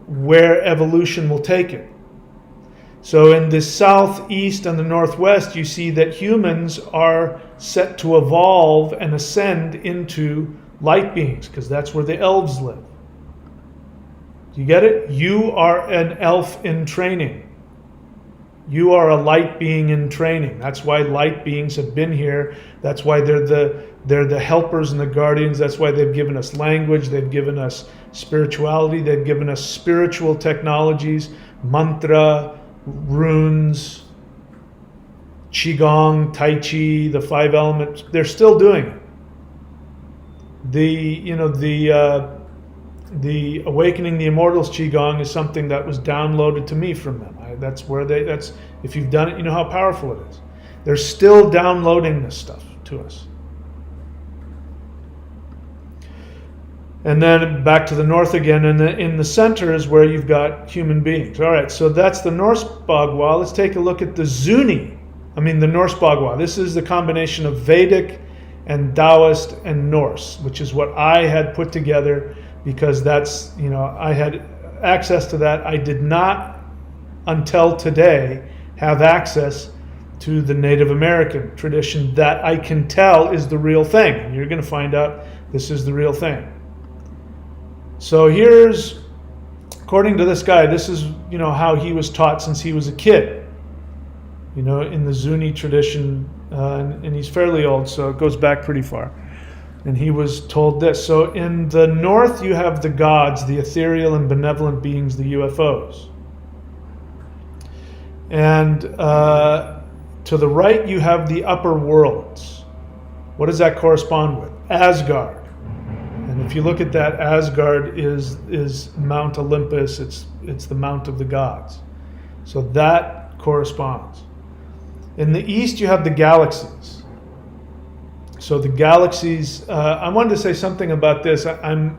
where evolution will take it. So in the southeast and the northwest, you see that humans are set to evolve and ascend into light beings, because that's where the elves live. Do you get it? You are an elf in training. You are a light being in training. That's why light beings have been here. That's why they're the helpers and the guardians. That's why they've given us language. They've given us spirituality. They've given us spiritual technologies, mantra, runes, qigong, tai chi, the 5 elements. They're still doing it. The Awakening the Immortals qigong is something that was downloaded to me from them. If you've done it, you know how powerful it is. They're still downloading this stuff to us. And then back to the north again, and in the center is where you've got human beings. All right, so that's the Norse Bagua. Let's take a look at the Zuni. The Norse Bagua. This is the combination of Vedic and Taoist and Norse, which is what I had put together, because that's, I had access to that. I did not, until today, have access to the Native American tradition that I can tell is the real thing. And you're going to find out this is the real thing. So here's, according to this guy, this is, how he was taught since he was a kid, in the Zuni tradition, and he's fairly old, so it goes back pretty far. And he was told this. So in the north, you have the gods, the ethereal and benevolent beings, the UFOs. And to the right, you have the upper worlds. What does that correspond with? Asgard. And if you look at that, Asgard is Mount Olympus. It's the Mount of the gods. So that corresponds. In the east, you have the galaxies. So the galaxies. I wanted to say something about this. I'm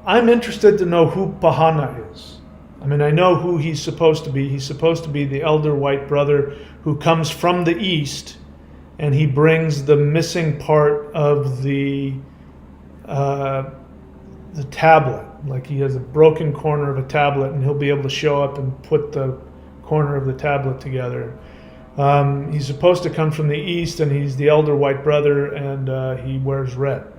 interested to know who Pahana is. I mean, I know who he's supposed to be. He's supposed to be the elder white brother who comes from the east, and he brings the missing part of the tablet. Like he has a broken corner of a tablet, and he'll be able to show up and put the corner of the tablet together. He's supposed to come from the east, and he's the elder white brother, and he wears red.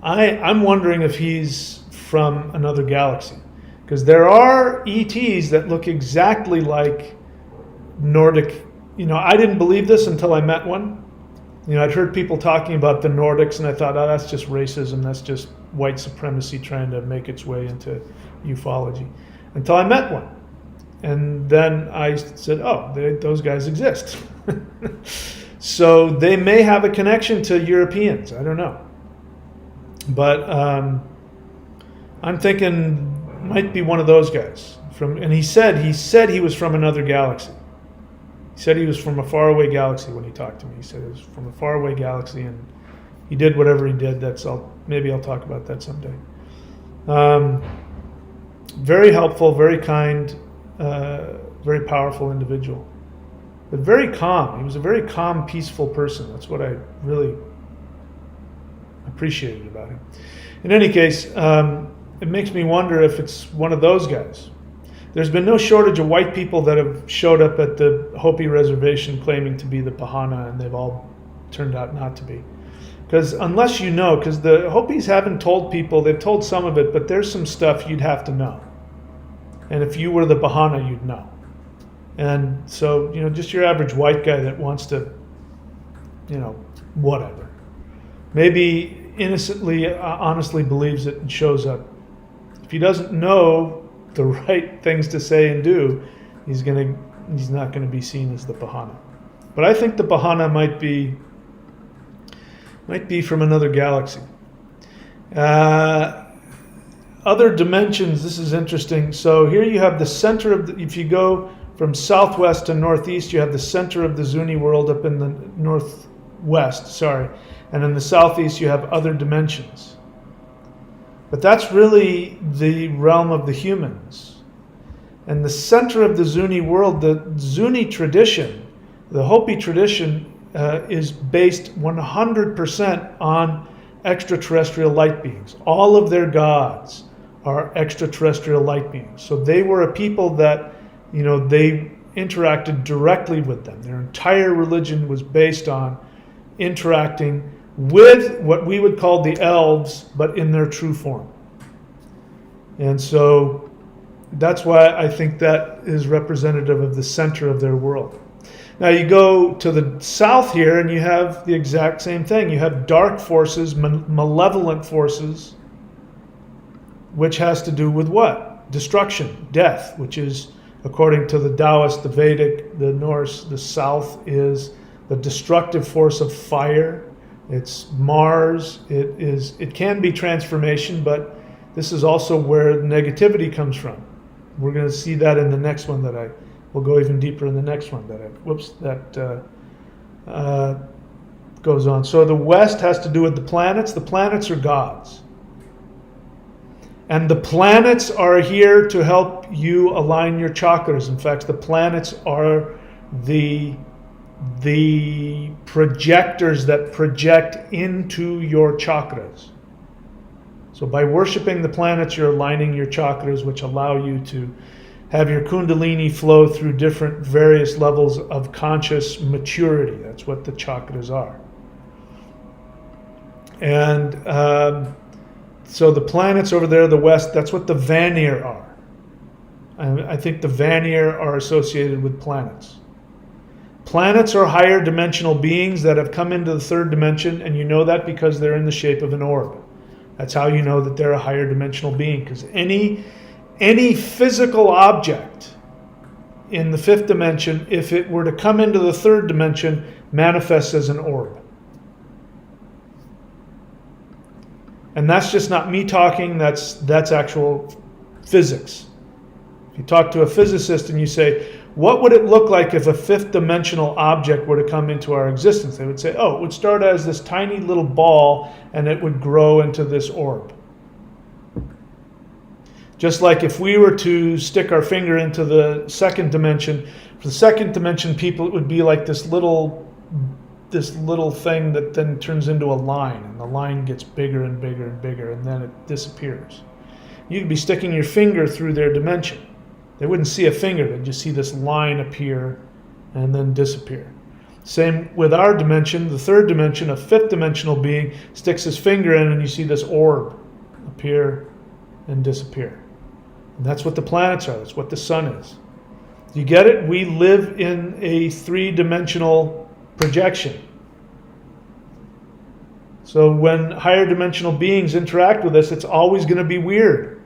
I'm wondering if he's from another galaxy, because there are ETs that look exactly like Nordic. You know, I didn't believe this until I met one. You know, I'd heard people talking about the Nordics, and I thought, oh, that's just racism. That's just white supremacy trying to make its way into ufology. Until I met one. And then I said, oh, those guys exist. So they may have a connection to Europeans. I don't know. But I'm thinking might be one of those guys. And he said he was from another galaxy. He said he was from a faraway galaxy when he talked to me. He said he was from a faraway galaxy, and he did whatever he did. Maybe I'll talk about that someday. Very helpful, very kind, very powerful individual, but very calm. He was a very calm, peaceful person. That's what I really appreciated about him. In any case, it makes me wonder if it's one of those guys. There's been no shortage of white people that have showed up at the Hopi reservation claiming to be the Pahana, and they've all turned out not to be. Because unless you know, because the Hopis haven't told people, they've told some of it, but there's some stuff you'd have to know. And if you were the Pahana, you'd know. And so, you know, just your average white guy that wants to, you know, whatever. Maybe innocently, honestly believes it and shows up. If he doesn't know the right things to say and do, he's not going to be seen as the Pahana. But I think the Pahana might be from another galaxy. Other dimensions, this is interesting. So here you have the center of if you go from southwest to northeast, you have the center of the Zuni world up in the northwest, and in the southeast you have other dimensions. But that's really the realm of the humans. And the center of the Zuni world, the Zuni tradition, the Hopi tradition, is based 100% on extraterrestrial light beings. All of their gods are extraterrestrial light beings. So they were a people that, you know, they interacted directly with them. Their entire religion was based on interacting with what we would call the elves, but in their true form. And so that's why I think that is representative of the center of their world. Now you go to the south here and you have the exact same thing. You have dark forces, malevolent forces, which has to do with what? Destruction, death, which is, according to the Taoist, the Vedic, the Norse, the south is the destructive force of fire. It's Mars. It can be transformation, but this is also where negativity comes from. We're going to see that in the next one we'll go even deeper in the next one that goes on. So the West has to do with the planets. The planets are gods. And the planets are here to help you align your chakras. In fact, the planets are the projectors that project into your chakras. So by worshiping the planets, you're aligning your chakras, which allow you to have your kundalini flow through different various levels of conscious maturity. That's what the chakras are. And so the planets over there, the West, that's what the Vanir are. I think the Vanir are associated with planets. Planets are higher dimensional beings that have come into the third dimension, and you know that because they're in the shape of an orb. That's how you know that they're a higher dimensional being, because any physical object in the fifth dimension, if it were to come into the third dimension, manifests as an orb. And that's just not me talking, that's actual physics. If you talk to a physicist and you say, what would it look like if a fifth dimensional object were to come into our existence? They would say, oh, it would start as this tiny little ball and it would grow into this orb. Just like if we were to stick our finger into the second dimension, for the second dimension people, it would be like this little thing that then turns into a line, and the line gets bigger and bigger and bigger, and then it disappears. You could be sticking your finger through their dimension. They wouldn't see a finger, they'd just see this line appear and then disappear. Same with our dimension, the third dimension, a fifth dimensional being sticks his finger in and you see this orb appear and disappear. And that's what the planets are, that's what the sun is. You get it? We live in a three-dimensional projection. So when higher dimensional beings interact with us, it's always going to be weird.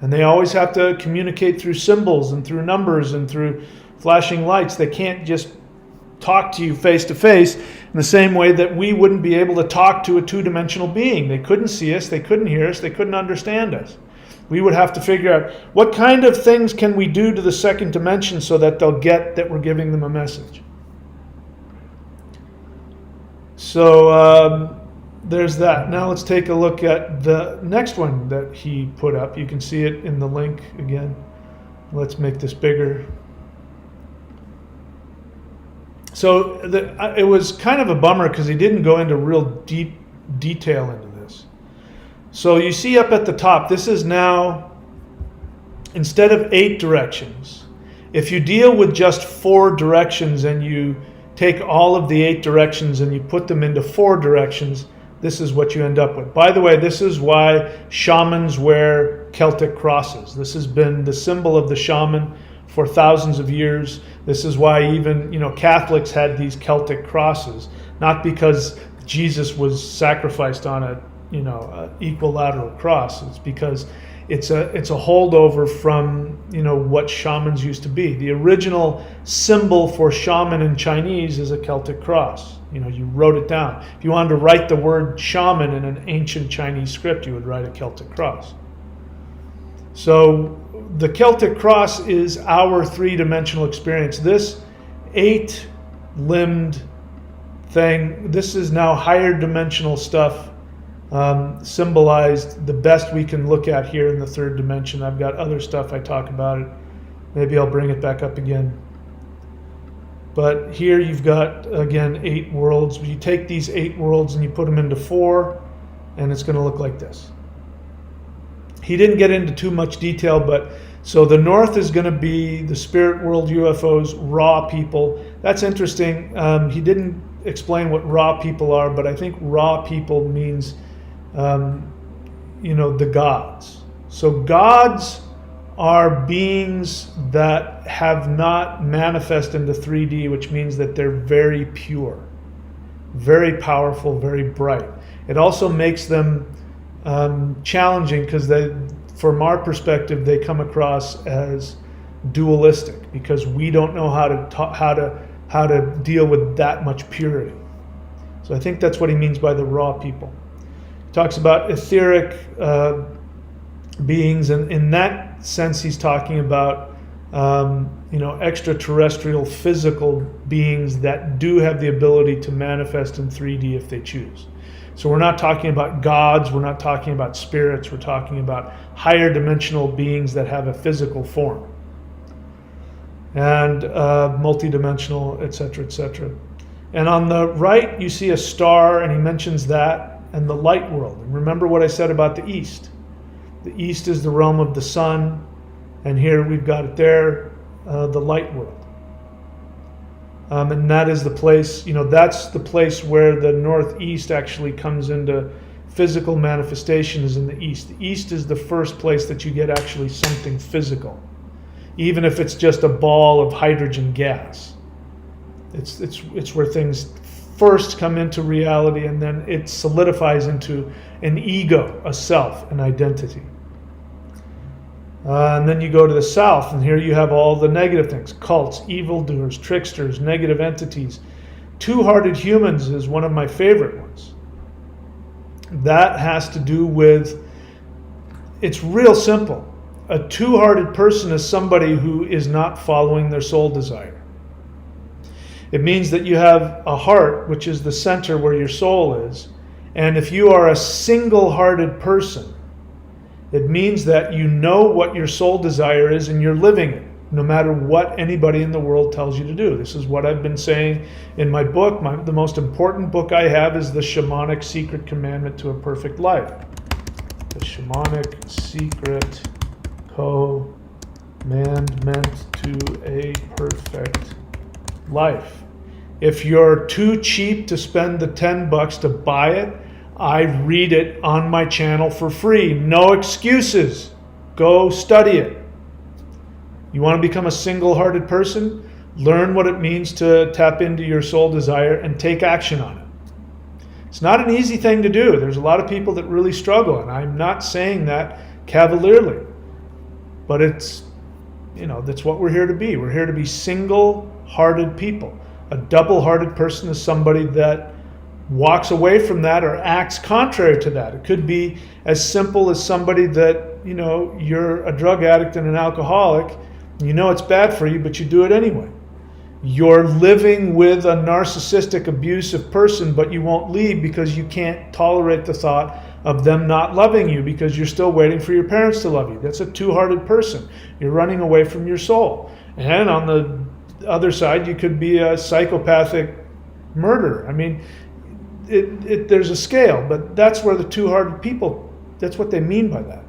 And they always have to communicate through symbols and through numbers and through flashing lights. They can't just talk to you face to face in the same way that we wouldn't be able to talk to a two-dimensional being. They couldn't see us, they couldn't hear us, they couldn't understand us. We would have to figure out what kind of things can we do to the second dimension so that they'll get that we're giving them a message. So there's that. Now let's take a look at the next one that he put up. You can see it in the link again. Let's make this bigger. So it was kind of a bummer because he didn't go into real deep detail into this. So you see up at the top, this is now, instead of 8 directions, if you deal with just 4 directions and you take all of the 8 directions and you put them into 4 directions, this is what you end up with. By the way, this is why shamans wear Celtic crosses. This has been the symbol of the shaman for thousands of years. This is why even, Catholics had these Celtic crosses, not because Jesus was sacrificed on a equilateral cross. It's because it's a holdover from what shamans used to be. The original symbol for shaman in Chinese is a Celtic cross. You wrote it down. If you wanted to write the word shaman in an ancient Chinese script, you would write a Celtic cross. So the Celtic cross is our 3-dimensional experience. This 8-limbed thing, this is now higher dimensional stuff, symbolized the best we can look at here in the 3rd dimension. I've got other stuff I talk about it. Maybe I'll bring it back up again. But here you've got, again, 8 worlds. You take these 8 worlds and you put them into 4, and it's going to look like this. He didn't get into too much detail, but so the north is going to be the spirit world UFOs, raw people. That's interesting. He didn't explain what raw people are, but I think raw people means, the gods. So gods are beings that have not manifest into 3D, which means that they're very pure, very powerful, very bright. It also makes them challenging because from our perspective, they come across as dualistic because we don't know how to deal with that much purity. So I think that's what he means by the raw people. He talks about etheric beings, and in that sense, he's talking about extraterrestrial physical beings that do have the ability to manifest in 3D if they choose. So we're not talking about gods, we're not talking about spirits, we're talking about higher dimensional beings that have a physical form. And multidimensional, etc., etc. And on the right, you see a star, and he mentions that, and the light world. And remember what I said about the East. The East is the realm of the sun, and here we've got it there, the light world. And that is the place, that's the place where the Northeast actually comes into physical manifestation, is in the East. The East is the first place that you get actually something physical, even if it's just a ball of hydrogen gas. It's where things first come into reality, and then it solidifies into an ego, a self, an identity. And then you go to the south, and here you have all the negative things: cults, evildoers, tricksters, negative entities. Two-hearted humans is one of my favorite ones. That has to do with, it's real simple. A two-hearted person is somebody who is not following their soul desire. It means that you have a heart, which is the center where your soul is. And if you are a single-hearted person, it means that you know what your soul desire is and you're living it, no matter what anybody in the world tells you to do. This is what I've been saying in my book. The most important book I have is The Shamanic Secret Commandment to a Perfect Life. The Shamanic Secret Commandment to a Perfect Life. If you're too cheap to spend the $10 to buy it, I read it on my channel for free. No excuses. Go study it. You want to become a single-hearted person? Learn what it means to tap into your soul desire and take action on it. It's not an easy thing to do. There's a lot of people that really struggle, and I'm not saying that cavalierly. But it's, that's what we're here to be. We're here to be single-hearted people. A double-hearted person is somebody that walks away from that or acts contrary to that. It could be as simple as somebody that, you're a drug addict and an alcoholic. You know it's bad for you, but you do it anyway. You're living with a narcissistic, abusive person, but you won't leave because you can't tolerate the thought of them not loving you because you're still waiting for your parents to love you. That's a two-hearted person. You're running away from your soul. And on the other side, you could be a psychopathic murderer. I mean, there's a scale, but that's where the two-hearted people, that's what they mean by that.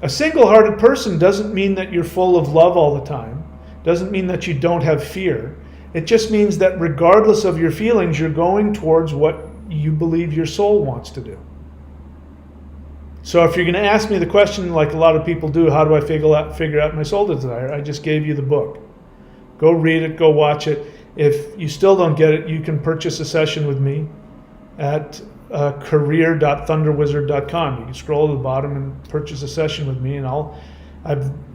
A single-hearted person doesn't mean that you're full of love all the time. Doesn't mean that you don't have fear. It just means that regardless of your feelings, you're going towards what you believe your soul wants to do. So if you're going to ask me the question, like a lot of people do, how do I figure out my soul desire? I just gave you the book. Go read it, go watch it. If you still don't get it, you can purchase a session with me at career.thunderwizard.com. You can scroll to the bottom and purchase a session with me, and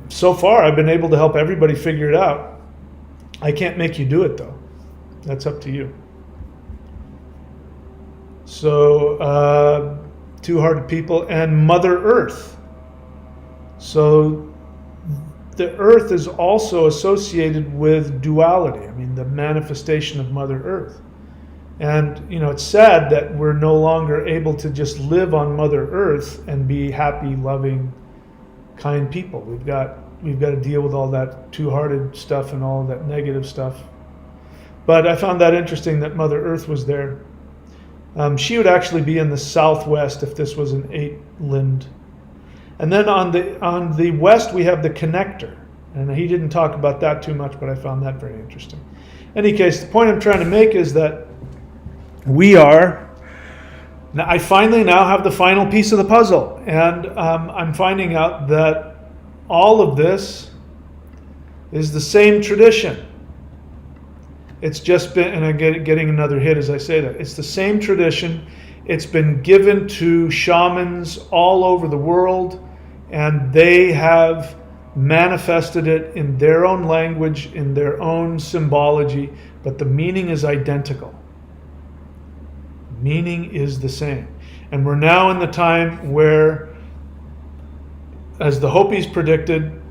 so far I've been able to help everybody figure it out. I can't make you do it though. That's up to you. So two-hearted people and Mother Earth. So the Earth is also associated with duality. I mean, the manifestation of Mother Earth. And, it's sad that we're no longer able to just live on Mother Earth and be happy, loving, kind people. We've got to deal with all that two-hearted stuff and all that negative stuff. But I found that interesting that Mother Earth was there. She would actually be in the southwest if this was an 8-limbed. And then on the west, we have the connector. And he didn't talk about that too much, but I found that very interesting. In any case, the point I'm trying to make is that I finally now have the final piece of the puzzle. And I'm finding out that all of this is the same tradition. It's just been, and I'm getting another hit as I say that, it's the same tradition. It's been given to shamans all over the world, and they have manifested it in their own language, in their own symbology, but the meaning is identical. Meaning is the same. And we're now in the time where, as the Hopis predicted,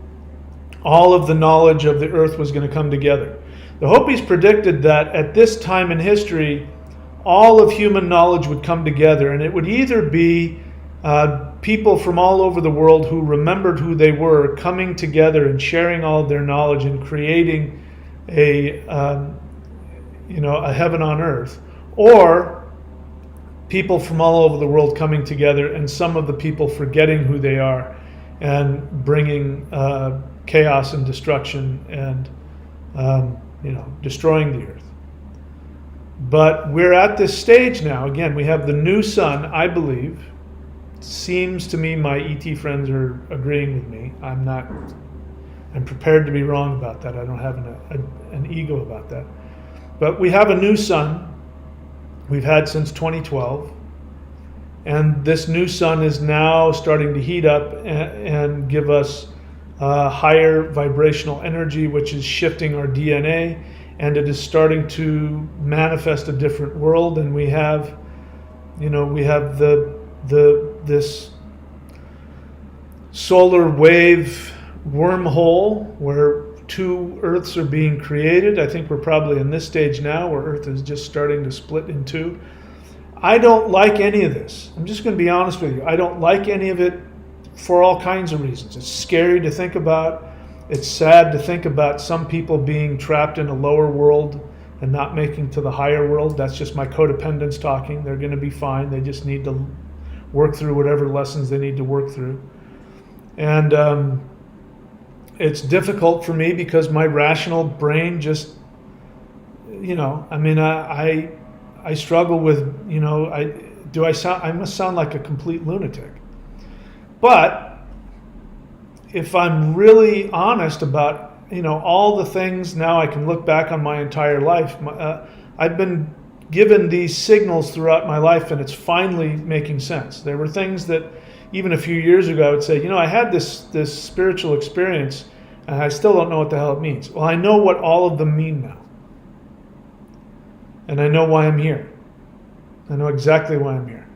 all of the knowledge of the earth was going to come together. The Hopis predicted that at this time in history, all of human knowledge would come together, and it would either be people from all over the world who remembered who they were coming together and sharing all of their knowledge and creating a heaven on earth, or people from all over the world coming together and some of the people forgetting who they are and bringing chaos and destruction and destroying the earth. But we're at this stage now. Again, we have the new sun, I believe. Seems to me my ET friends are agreeing with me. I'm prepared to be wrong about that. I don't have an ego about that. But we have a new sun. We've had since 2012. And this new sun is now starting to heat up and give us higher vibrational energy, which is shifting our DNA, and it is starting to manifest a different world. And we have the this solar wave wormhole where two Earths are being created. I think we're probably in this stage now where Earth is just starting to split in two. I don't like any of this. I'm just going to be honest with you. I don't like any of it for all kinds of reasons. It's scary to think about. It's sad to think about some people being trapped in a lower world and not making to the higher world. That's just my codependents talking. They're going to be fine. They just need to work through whatever lessons they need to work through. And it's difficult for me because my rational brain just, I struggle with, I must sound like a complete lunatic. But if I'm really honest about, all the things, now I can look back on my entire life. I've been given these signals throughout my life, and it's finally making sense. There were things that even a few years ago I would say, I had this spiritual experience, and I still don't know what the hell it means. Well, I know what all of them mean now. And I know why I'm here. I know exactly why I'm here.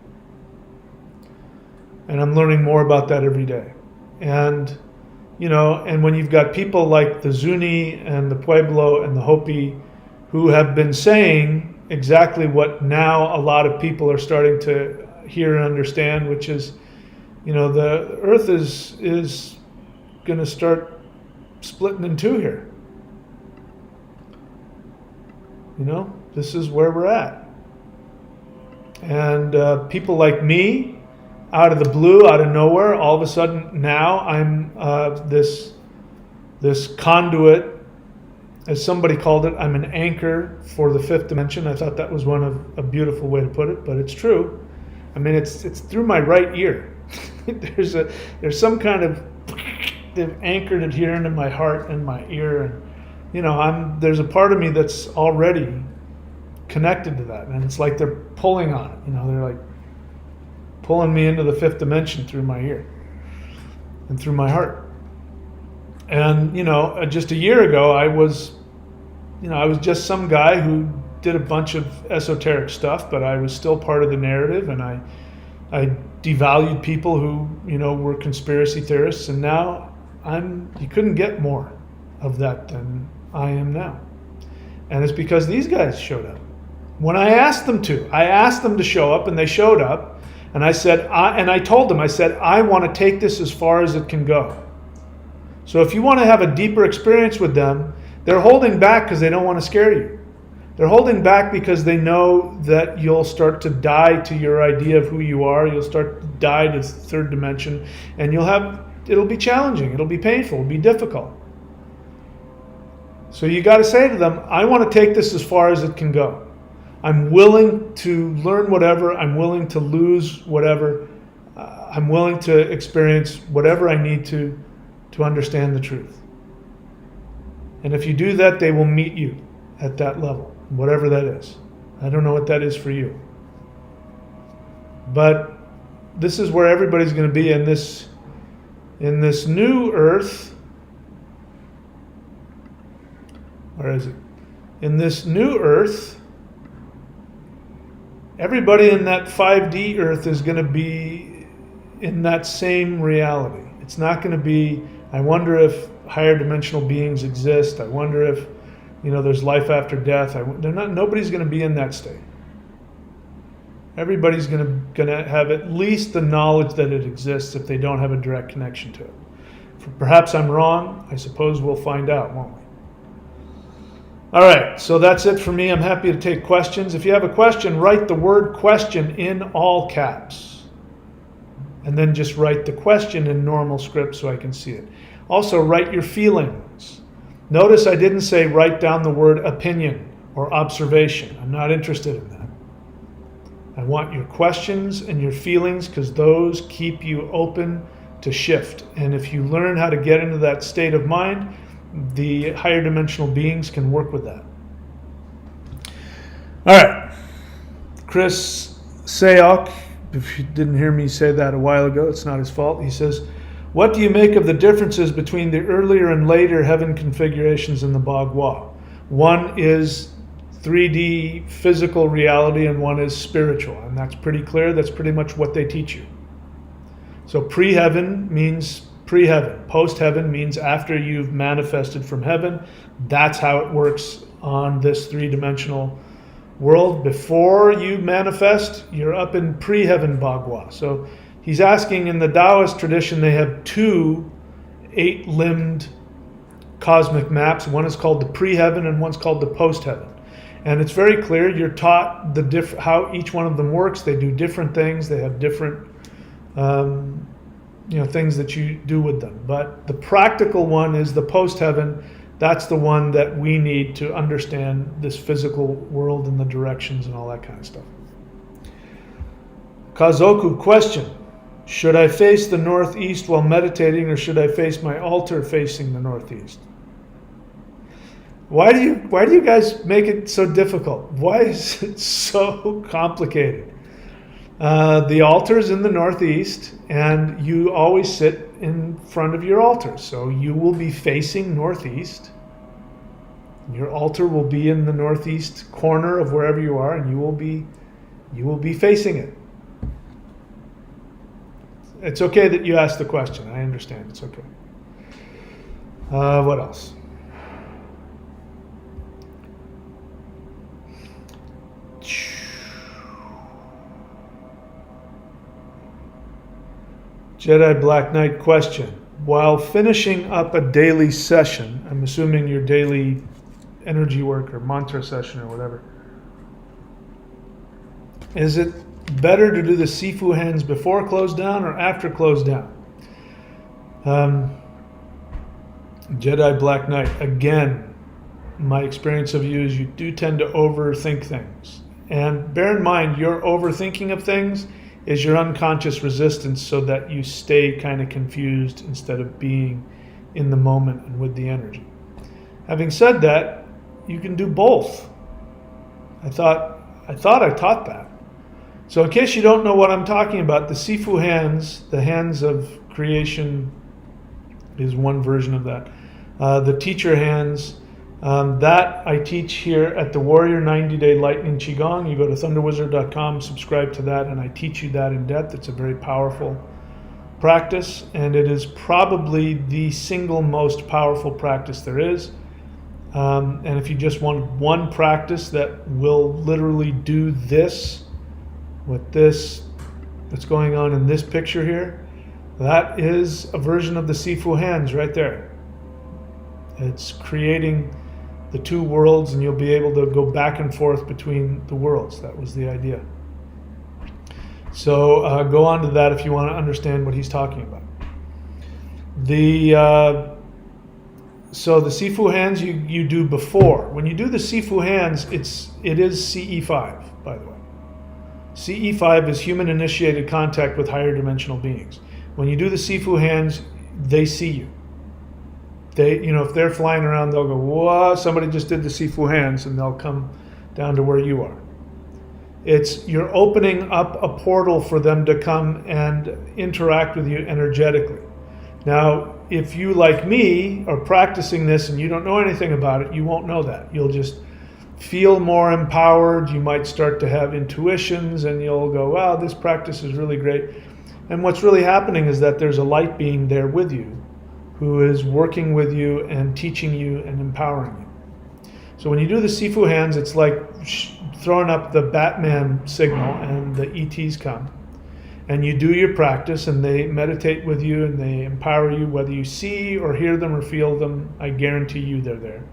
And I'm learning more about that every day. And, and when you've got people like the Zuni and the Pueblo and the Hopi who have been saying exactly what now a lot of people are starting to hear and understand, which is, the Earth is going to start splitting in two here. This is where we're at. And people like me, out of the blue, out of nowhere, all of a sudden now I'm this conduit, as somebody called it. I'm an anchor for the fifth dimension. I thought that was a beautiful way to put it, but it's true. I mean, it's through my right ear. there's some kind of, they've anchored it here into my heart and my ear, and there's a part of me that's already connected to that, and it's like they're pulling on it. They're like pulling me into the fifth dimension through my ear and through my heart. And just a year ago, I was just some guy who did a bunch of esoteric stuff, but I was still part of the narrative, and I devalued people who were conspiracy theorists, and now you couldn't get more of that than I am now. And it's because these guys showed up when I asked them to. I asked them to show up, and they showed up. And I said, I told them, I want to take this as far as it can go. So if you want to have a deeper experience with them, they're holding back because they don't want to scare you. They're holding back because they know that you'll start to die to your idea of who you are. You'll start to die to the third dimension, and it'll be challenging. It'll be painful. It'll be difficult. So you got to say to them, I want to take this as far as it can go. I'm willing to learn whatever. I'm willing to lose whatever. I'm willing to experience whatever I need to understand the truth. And if you do that, they will meet you at that level, whatever that is. I don't know what that is for you. But this is where everybody's going to be in this new Earth. Where is it? In this new Earth, everybody in that 5D Earth is going to be in that same reality. It's not going to be, I wonder if higher dimensional beings exist. I wonder if, there's life after death. Nobody's going to be in that state. Everybody's going to have at least the knowledge that it exists if they don't have a direct connection to it. Perhaps I'm wrong. I suppose we'll find out, won't we? All right, so that's it for me. I'm happy to take questions. If you have a question, write the word question in all caps. And then just write the question in normal script so I can see it. Also, write your feelings. Notice I didn't say write down the word opinion or observation. I'm not interested in that. I want your questions and your feelings because those keep you open to shift. And if you learn how to get into that state of mind, the higher dimensional beings can work with that. All right. Chris Sayok, if you didn't hear me say that a while ago, it's not his fault. He says, what do you make of the differences between the earlier and later heaven configurations in the Bagua? One is 3D physical reality and one is spiritual. And that's pretty clear. That's pretty much what they teach you. So pre-heaven means pre-heaven. Post-heaven means after you've manifested from heaven. That's how it works on this three-dimensional world. Before you manifest, you're up in pre-heaven Bagua. So he's asking, in the Taoist tradition, they have two 8-limbed cosmic maps. One is called the pre-heaven and one's called the post-heaven. And it's very clear. You're taught how each one of them works. They do different things. They have different things that you do with them. But the practical one is the post-heaven. That's the one that we need to understand this physical world and the directions and all that kind of stuff. Kazoku, question. Should I face the northeast while meditating, or should I face my altar facing the northeast? Why do you guys make it so difficult? Why is it so complicated? The altar is in the northeast, and you always sit in front of your altar. So you will be facing northeast. Your altar will be in the northeast corner of wherever you are, and you will be facing it. It's okay that you asked the question. I understand. It's okay. What else? Jedi Black Knight question. While finishing up a daily session, I'm assuming your daily energy work or mantra session or whatever, is it better to do the Sifu hands before close down or after close down? Jedi Black Knight, again, my experience of you is you do tend to overthink things. And bear in mind, your overthinking of things is your unconscious resistance so that you stay kind of confused instead of being in the moment and with the energy. Having said that, you can do both. I thought I taught that. So in case you don't know what I'm talking about, the Sifu hands, the hands of creation, is one version of that. The teacher hands, that I teach here at the Warrior 90-Day Lightning Qigong. You go to thunderwizard.com, subscribe to that, and I teach you that in depth. It's a very powerful practice, and it is probably the single most powerful practice there is. And if you just want one practice that will literally do this, with this that's going on in this picture here, that is a version of the Sifu hands right there. It's creating the two worlds, and you'll be able to go back and forth between the worlds. That was the idea. So go on to that if you want to understand what he's talking about. So the Sifu hands you do before. When you do the Sifu hands, it is CE5, by the way. CE5 is human initiated contact with higher dimensional beings. When you do the Sifu hands, they see you. They, if they're flying around, they'll go, whoa, somebody just did the Sifu hands, and they'll come down to where you are. You're opening up a portal for them to come and interact with you energetically. Now, if you, like me, are practicing this and you don't know anything about it, you won't know that. You'll just feel more empowered. You might start to have intuitions, and you'll go, wow, this practice is really great. And what's really happening is that there's a light being there with you, who is working with you and teaching you and empowering you. So when you do the Sifu hands, it's like throwing up the Batman signal, and the ETs come. And you do your practice, and they meditate with you, and they empower you, whether you see or hear them or feel them. I guarantee you they're there.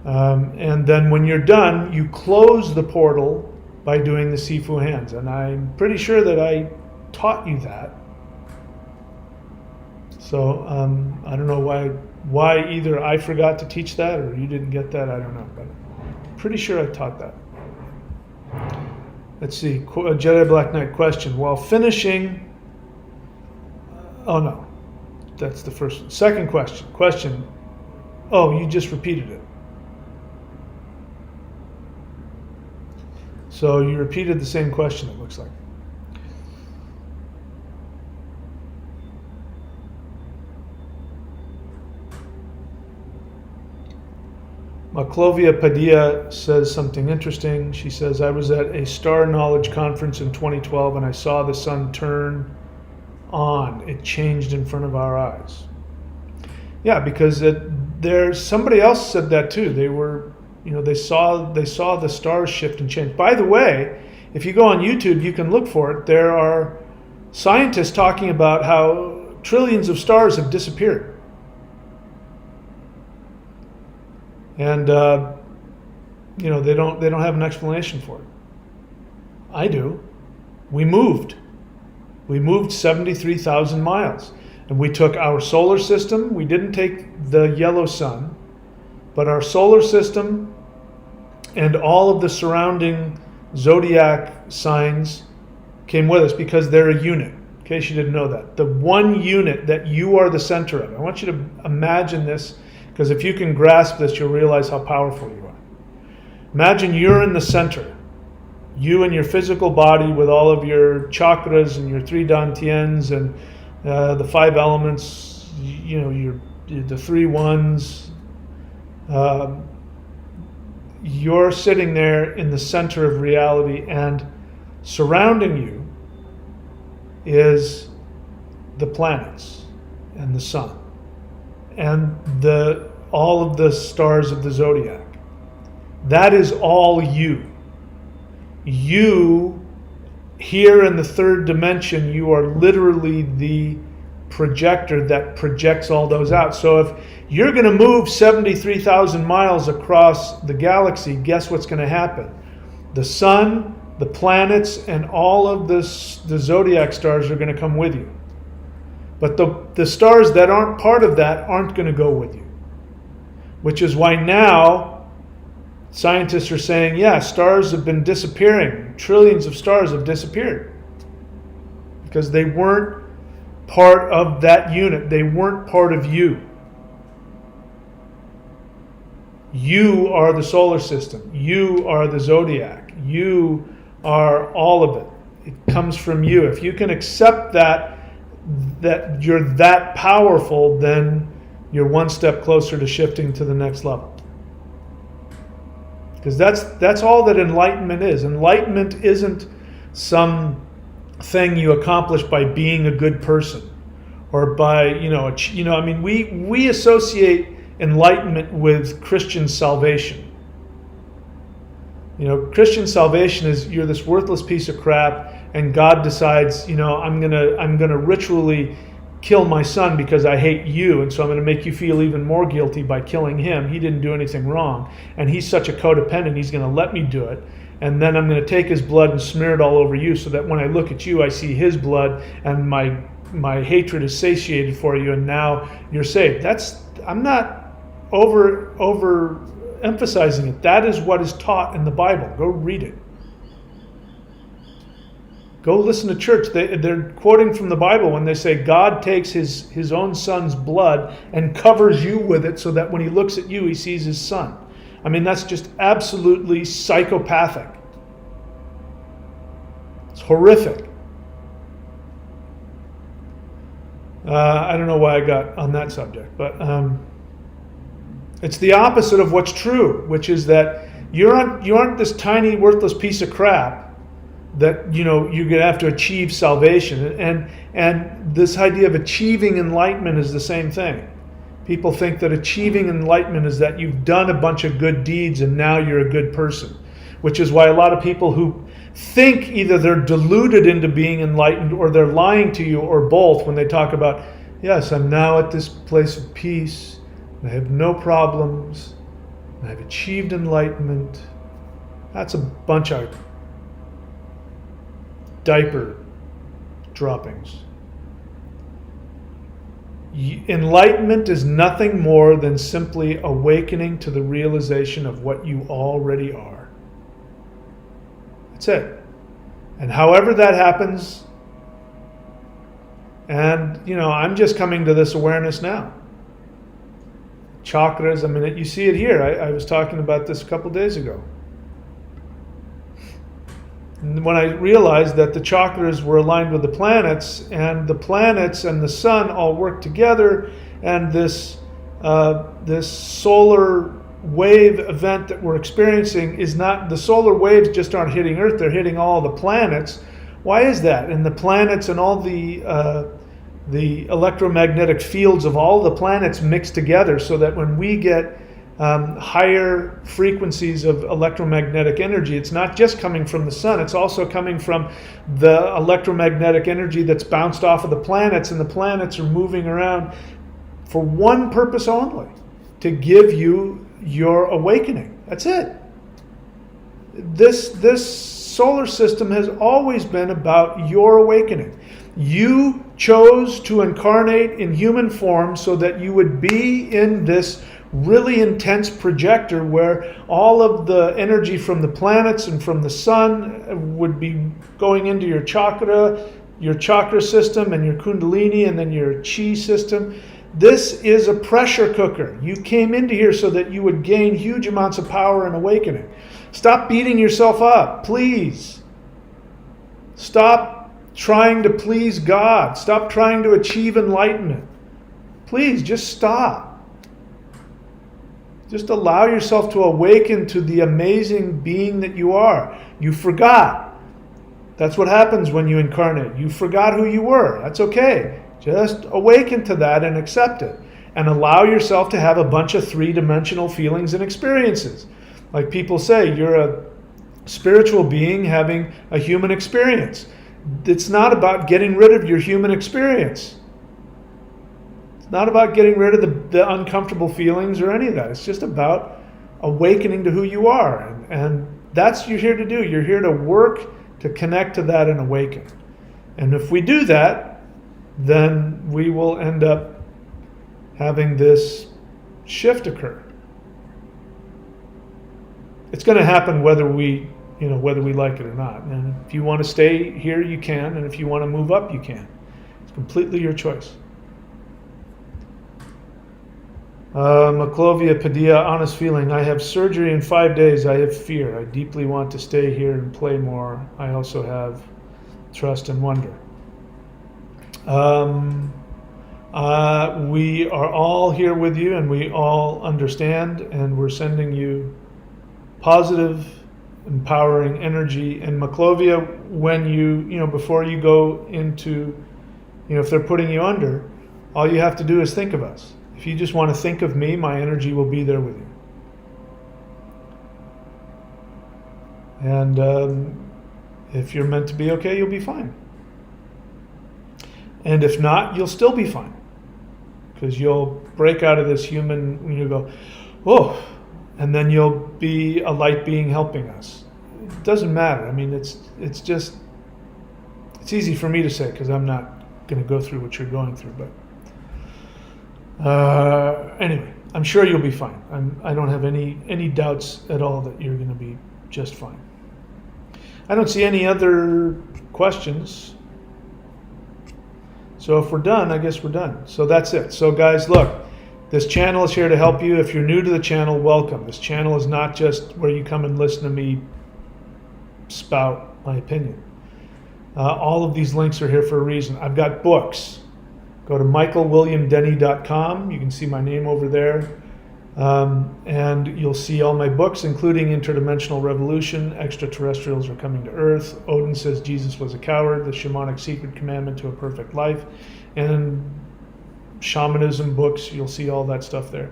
And then when you're done, you close the portal by doing the Sifu hands. And I'm pretty sure that I taught you that. So I don't know why either I forgot to teach that or you didn't get that. I don't know, but I'm pretty sure I taught that. Let's see. Jedi Black Knight question. While finishing, oh no, that's the first one. Second question. Oh, you just repeated it. So you repeated the same question, it looks like. Clovia Padilla says something interesting. She says, I was at a Star Knowledge conference in 2012 and I saw the sun turn on. It changed in front of our eyes. Yeah, because there's somebody else said that too. They were, they saw the stars shift and change. By the way, if you go on YouTube, you can look for it. There are scientists talking about how trillions of stars have disappeared. And they don't have an explanation for it. I do. We moved 73,000 miles, and we took our solar system. We didn't take the yellow sun, but our solar system and all of the surrounding zodiac signs came with us because they're a unit. In case you didn't know that, the one unit that you are the center of. I want you to imagine this. Because if you can grasp this, you'll realize how powerful you are. Imagine you're in the center. You and your physical body with all of your chakras and your three dantians and the five elements, the three ones. You're sitting there in the center of reality, and surrounding you is the planets and the sun and all of the stars of the zodiac. That is all you. You, here in the third dimension, you are literally the projector that projects all those out. So if you're going to move 73,000 miles across the galaxy, guess what's going to happen? The sun, the planets, and all of the zodiac stars are going to come with you. But the stars that aren't part of that aren't going to go with you. Which is why now scientists are saying, yeah, stars have been disappearing. Trillions of stars have disappeared. Because they weren't part of that unit. They weren't part of you. You are the solar system. You are the zodiac. You are all of it. It comes from you. If you can accept that you're that powerful, then you're one step closer to shifting to the next level. Because that's all that enlightenment is. Enlightenment isn't some thing you accomplish by being a good person or by, we associate enlightenment with Christian salvation. Christian salvation is you're this worthless piece of crap and God decides, I'm gonna ritually kill my son because I hate you, and so I'm going to make you feel even more guilty by killing him. He didn't do anything wrong, and he's such a codependent, he's going to let me do it, and then I'm going to take his blood and smear it all over you so that when I look at you, I see his blood, and my hatred is satiated for you, and now you're saved. I'm not over emphasizing it. That is what is taught in the Bible. Go read it. Go listen to church. They're quoting from the Bible when they say God takes his own son's blood and covers you with it so that when he looks at you, he sees his son. I mean, that's just absolutely psychopathic. It's horrific. I don't know why I got on that subject, but it's the opposite of what's true, which is that you aren't this tiny, worthless piece of crap that you're going to have to achieve salvation. And this idea of achieving enlightenment is the same thing. People think that achieving enlightenment is that you've done a bunch of good deeds and now you're a good person, which is why a lot of people who think either they're deluded into being enlightened or they're lying to you, or both, when they talk about, yes, I'm now at this place of peace, I have no problems, I've achieved enlightenment. That's a bunch of diaper droppings. Enlightenment is nothing more than simply awakening to the realization of what you already are. That's it. And however that happens, and I'm just coming to this awareness now. Chakras, you see it here. I was talking about this a couple days ago. And when I realized that the chakras were aligned with the planets and the sun all work together, and this solar wave event that we're experiencing is not, the solar waves just aren't hitting Earth, they're hitting all the planets. Why is that? And the planets and all the electromagnetic fields of all the planets mix together, so that when we get higher frequencies of electromagnetic energy, it's not just coming from the sun, it's also coming from the electromagnetic energy that's bounced off of the planets, and the planets are moving around for one purpose only: to give you your awakening. That's it. This solar system has always been about your awakening. You chose to incarnate in human form so that you would be in this really intense projector where all of the energy from the planets and from the sun would be going into your chakra system, and your kundalini, and then your chi system. This is a pressure cooker. You came into here so that you would gain huge amounts of power and awakening. Stop beating yourself up, please. Stop trying to please God. Stop trying to achieve enlightenment. Please, just stop. Just allow yourself to awaken to the amazing being that you are. You forgot. That's what happens when you incarnate. You forgot who you were. That's okay. Just awaken to that and accept it. And allow yourself to have a bunch of three-dimensional feelings and experiences. Like people say, you're a spiritual being having a human experience. It's not about getting rid of your human experience. It's not about getting rid of the uncomfortable feelings or any of that. It's just about awakening to who you are. And that's what you're here to do. You're here to work to connect to that and awaken. And if we do that, then we will end up having this shift occur. It's going to happen whether we like it or not. And if you want to stay here, you can. And if you want to move up, you can. It's completely your choice. Maclovia Padilla, honest feeling. I have surgery in 5 days. I have fear. I deeply want to stay here and play more. I also have trust and wonder. We are all here with you, and we all understand, and we're sending you positive, empowering energy. And Maclovia, when before you go into, if they're putting you under, all you have to do is think of us. If you just want to think of me, my energy will be there with you. And if you're meant to be okay, you'll be fine. And if not, you'll still be fine. Because you'll break out of this human, you go, oh, and then you'll be a light being helping us. It doesn't matter. I mean, it's easy for me to say because I'm not going to go through what you're going through. But anyway, I'm sure you'll be fine. I don't have any doubts at all that you're going to be just fine. I don't see any other questions. So if we're done, I guess we're done. So that's it. So guys, look, this channel is here to help you. If you're new to the channel, welcome. This channel is not just where you come and listen to me spout my opinion. All of these links are here for a reason. I've got books. Go to michaelwilliamdenny.com. You can see my name over there. And you'll see all my books, including Interdimensional Revolution, Extra Terrestrials Are Coming to Earth, Odin Says Jesus Was a Coward, The Shamanic Secret Commandment to a Perfect Life, and shamanism books. You'll see all that stuff there.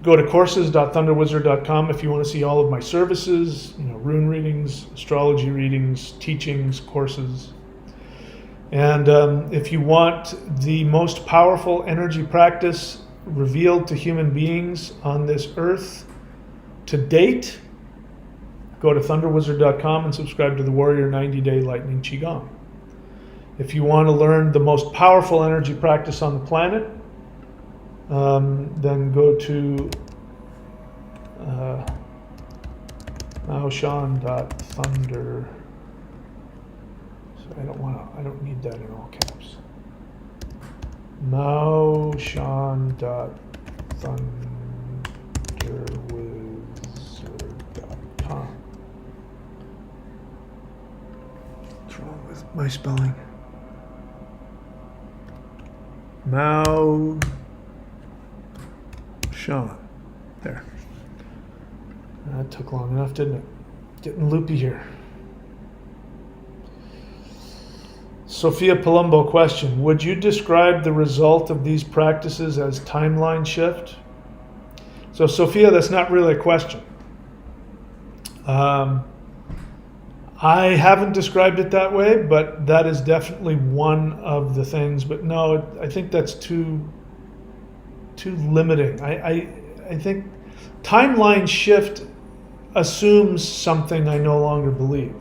Go to courses.thunderwizard.com if you want to see all of my services, rune readings, astrology readings, teachings, courses. And if you want the most powerful energy practice revealed to human beings on this earth to date, go to thunderwizard.com and subscribe to the Warrior 90-Day Lightning Qigong. If you want to learn the most powerful energy practice on the planet, then go to maoshan.thunder. So I don't need that in all caps. maoshan.thunderwizard.com. What's wrong with my spelling? Mao Shan. There. That took long enough, didn't it? Getting loopy here. Sophia Palumbo question: would you describe the result of these practices as timeline shift? So Sophia, that's not really a question. I haven't described it that way, but that is definitely one of the things. But no, I think that's too limiting. I think timeline shift assumes something I no longer believe.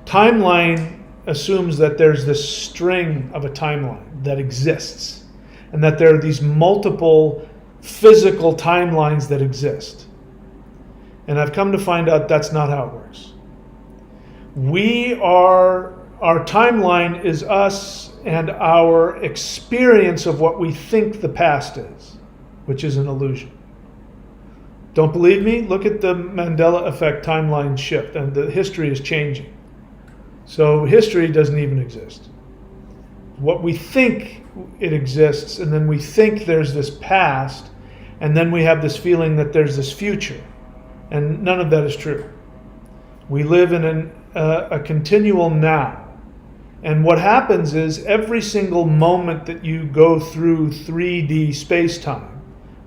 Timeline assumes that there's this string of a timeline that exists, and that there are these multiple physical timelines that exist. And I've come to find out that's not how it works. Our timeline is us and our experience of what we think the past is, which is an illusion. Don't believe me? Look at the Mandela effect timeline shift, and the history is changing. So history doesn't even exist. What we think it exists, and then we think there's this past, and then we have this feeling that there's this future. And none of that is true. We live in a continual now. And what happens is every single moment that you go through 3D space-time,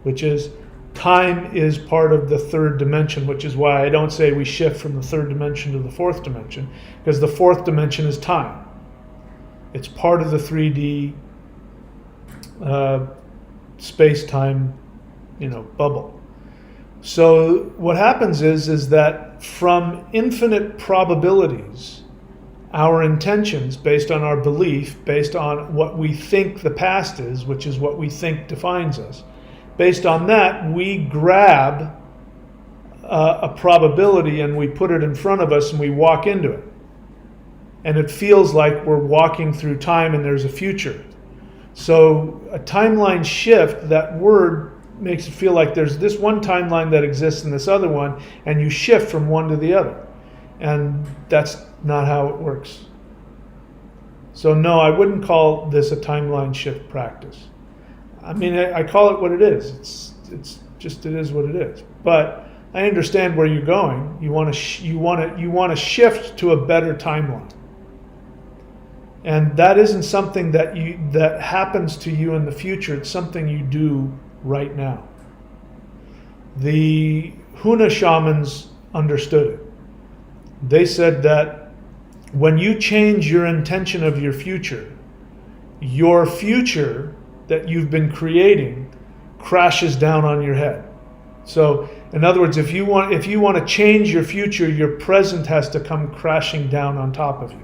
which is time is part of the third dimension, which is why I don't say we shift from the third dimension to the fourth dimension, because the fourth dimension is time. It's part of the 3D space-time, bubble. So what happens is that from infinite probabilities, our intentions, based on our belief, based on what we think the past is, which is what we think defines us, based on that, we grab a probability and we put it in front of us and we walk into it. And it feels like we're walking through time and there's a future. So a timeline shift, that word makes it feel like there's this one timeline that exists and this other one, and you shift from one to the other. And that's not how it works. So no, I wouldn't call this a timeline shift practice. I mean, I call it what it is. It's just, it is what it is. But I understand where you're going. You want to shift to a better timeline. And that isn't something that happens to you in the future. It's something you do right now. The Huna shamans understood it. They said that when you change your intention of your future that you've been creating crashes down on your head. So, in other words, if you want to change your future, your present has to come crashing down on top of you.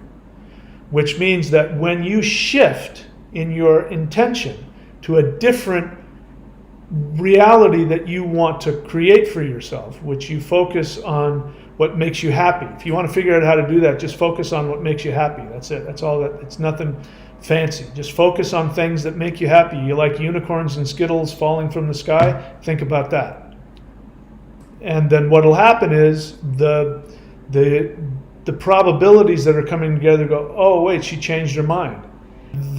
Which means that when you shift in your intention to a different reality that you want to create for yourself, which you focus on what makes you happy. If you want to figure out how to do that, just focus on what makes you happy. That's it. That's all. It's nothing fancy. Just focus on things that make you happy. You like unicorns and Skittles falling from the sky? Think about that. And then what'll happen is the probabilities that are coming together go, oh wait, she changed her mind.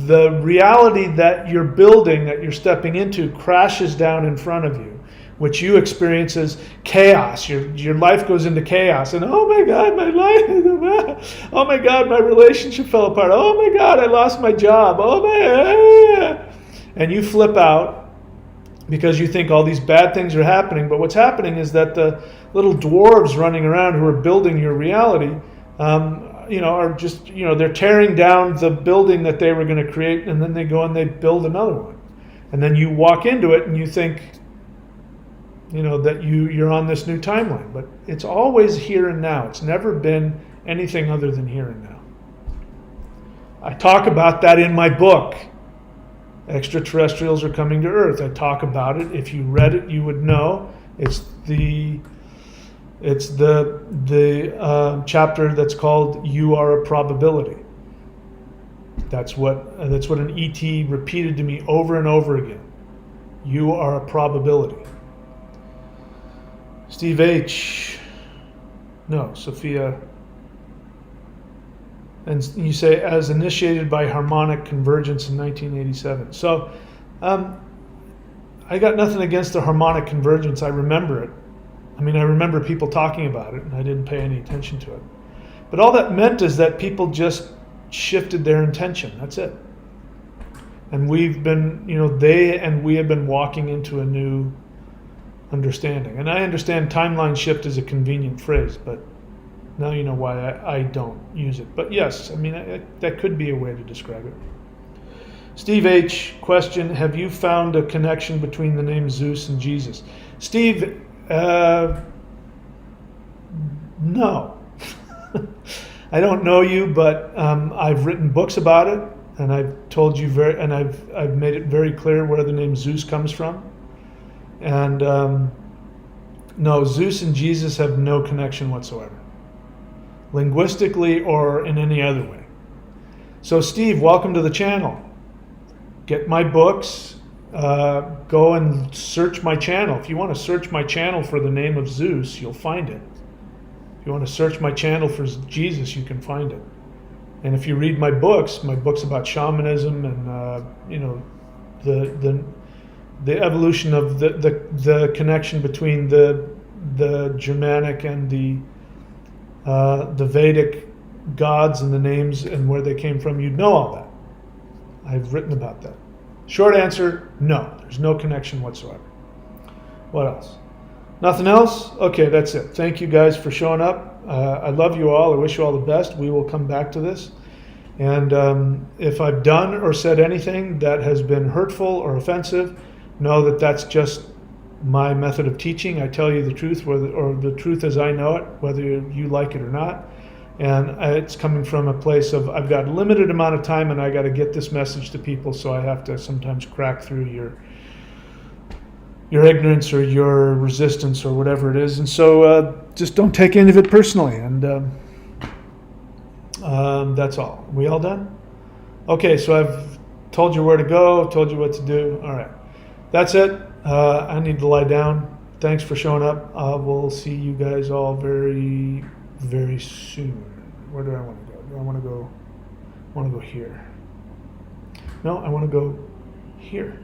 The reality that you're building, that you're stepping into, crashes down in front of you, which you experience as chaos. Your life goes into chaos, and oh my God, my life, oh my God, my relationship fell apart. Oh my God, I lost my job. Oh my, and you flip out because you think all these bad things are happening. But what's happening is that the little dwarves running around who are building your reality, are just, they're tearing down the building that they were going to create, and then they go and they build another one. And then you walk into it and you think, that you're on this new timeline. But it's always here and now. It's never been anything other than here and now. I talk about that in my book, Extra Terrestrials Are Coming to Earth. I talk about it. If you read it, you would know. It's the chapter that's called "You Are a Probability." That's what an ET repeated to me over and over again. You are a probability. Steve H. No, Sophia. And you say, as initiated by harmonic convergence in 1987. So, I got nothing against the harmonic convergence. I remember it. I mean, I remember people talking about it, and I didn't pay any attention to it. But all that meant is that people just shifted their intention. That's it. And we've been, they and we have been walking into a new understanding. And I understand timeline shift is a convenient phrase, but now you know why I don't use it. But yes, I mean, that could be a way to describe it. Steve H. question, have you found a connection between the name Zeus and Jesus? Steve, no. I don't know you, but I've written books about it, and I've told you I've made it very clear where the name Zeus comes from. And no, Zeus and Jesus have no connection whatsoever, linguistically or in any other way. So Steve, welcome to the channel. Get my books. Go and search my channel. If you want to search my channel for the name of Zeus, you'll find it. If you want to search my channel for Jesus, you can find it. And if you read my books about shamanism and the evolution of the connection between the Germanic and the Vedic gods and the names and where they came from, you'd know all that. I've written about that. Short answer, no. There's no connection whatsoever. What else? Nothing else? Okay, that's it. Thank you guys for showing up. I love you all. I wish you all the best. We will come back to this. And if I've done or said anything that has been hurtful or offensive, know that that's just my method of teaching. I tell you the truth, or the truth as I know it, whether you like it or not. And it's coming from a place of I've got a limited amount of time and I got to get this message to people, so I have to sometimes crack through your ignorance or your resistance or whatever it is. And so just don't take any of it personally. And that's all. We all done? Okay, so I've told you where to go, told you what to do. All right. That's it. I need to lie down. Thanks for showing up. We'll see you guys all very, very soon. Where do I want to go? Do I want to go here? No, I want to go here.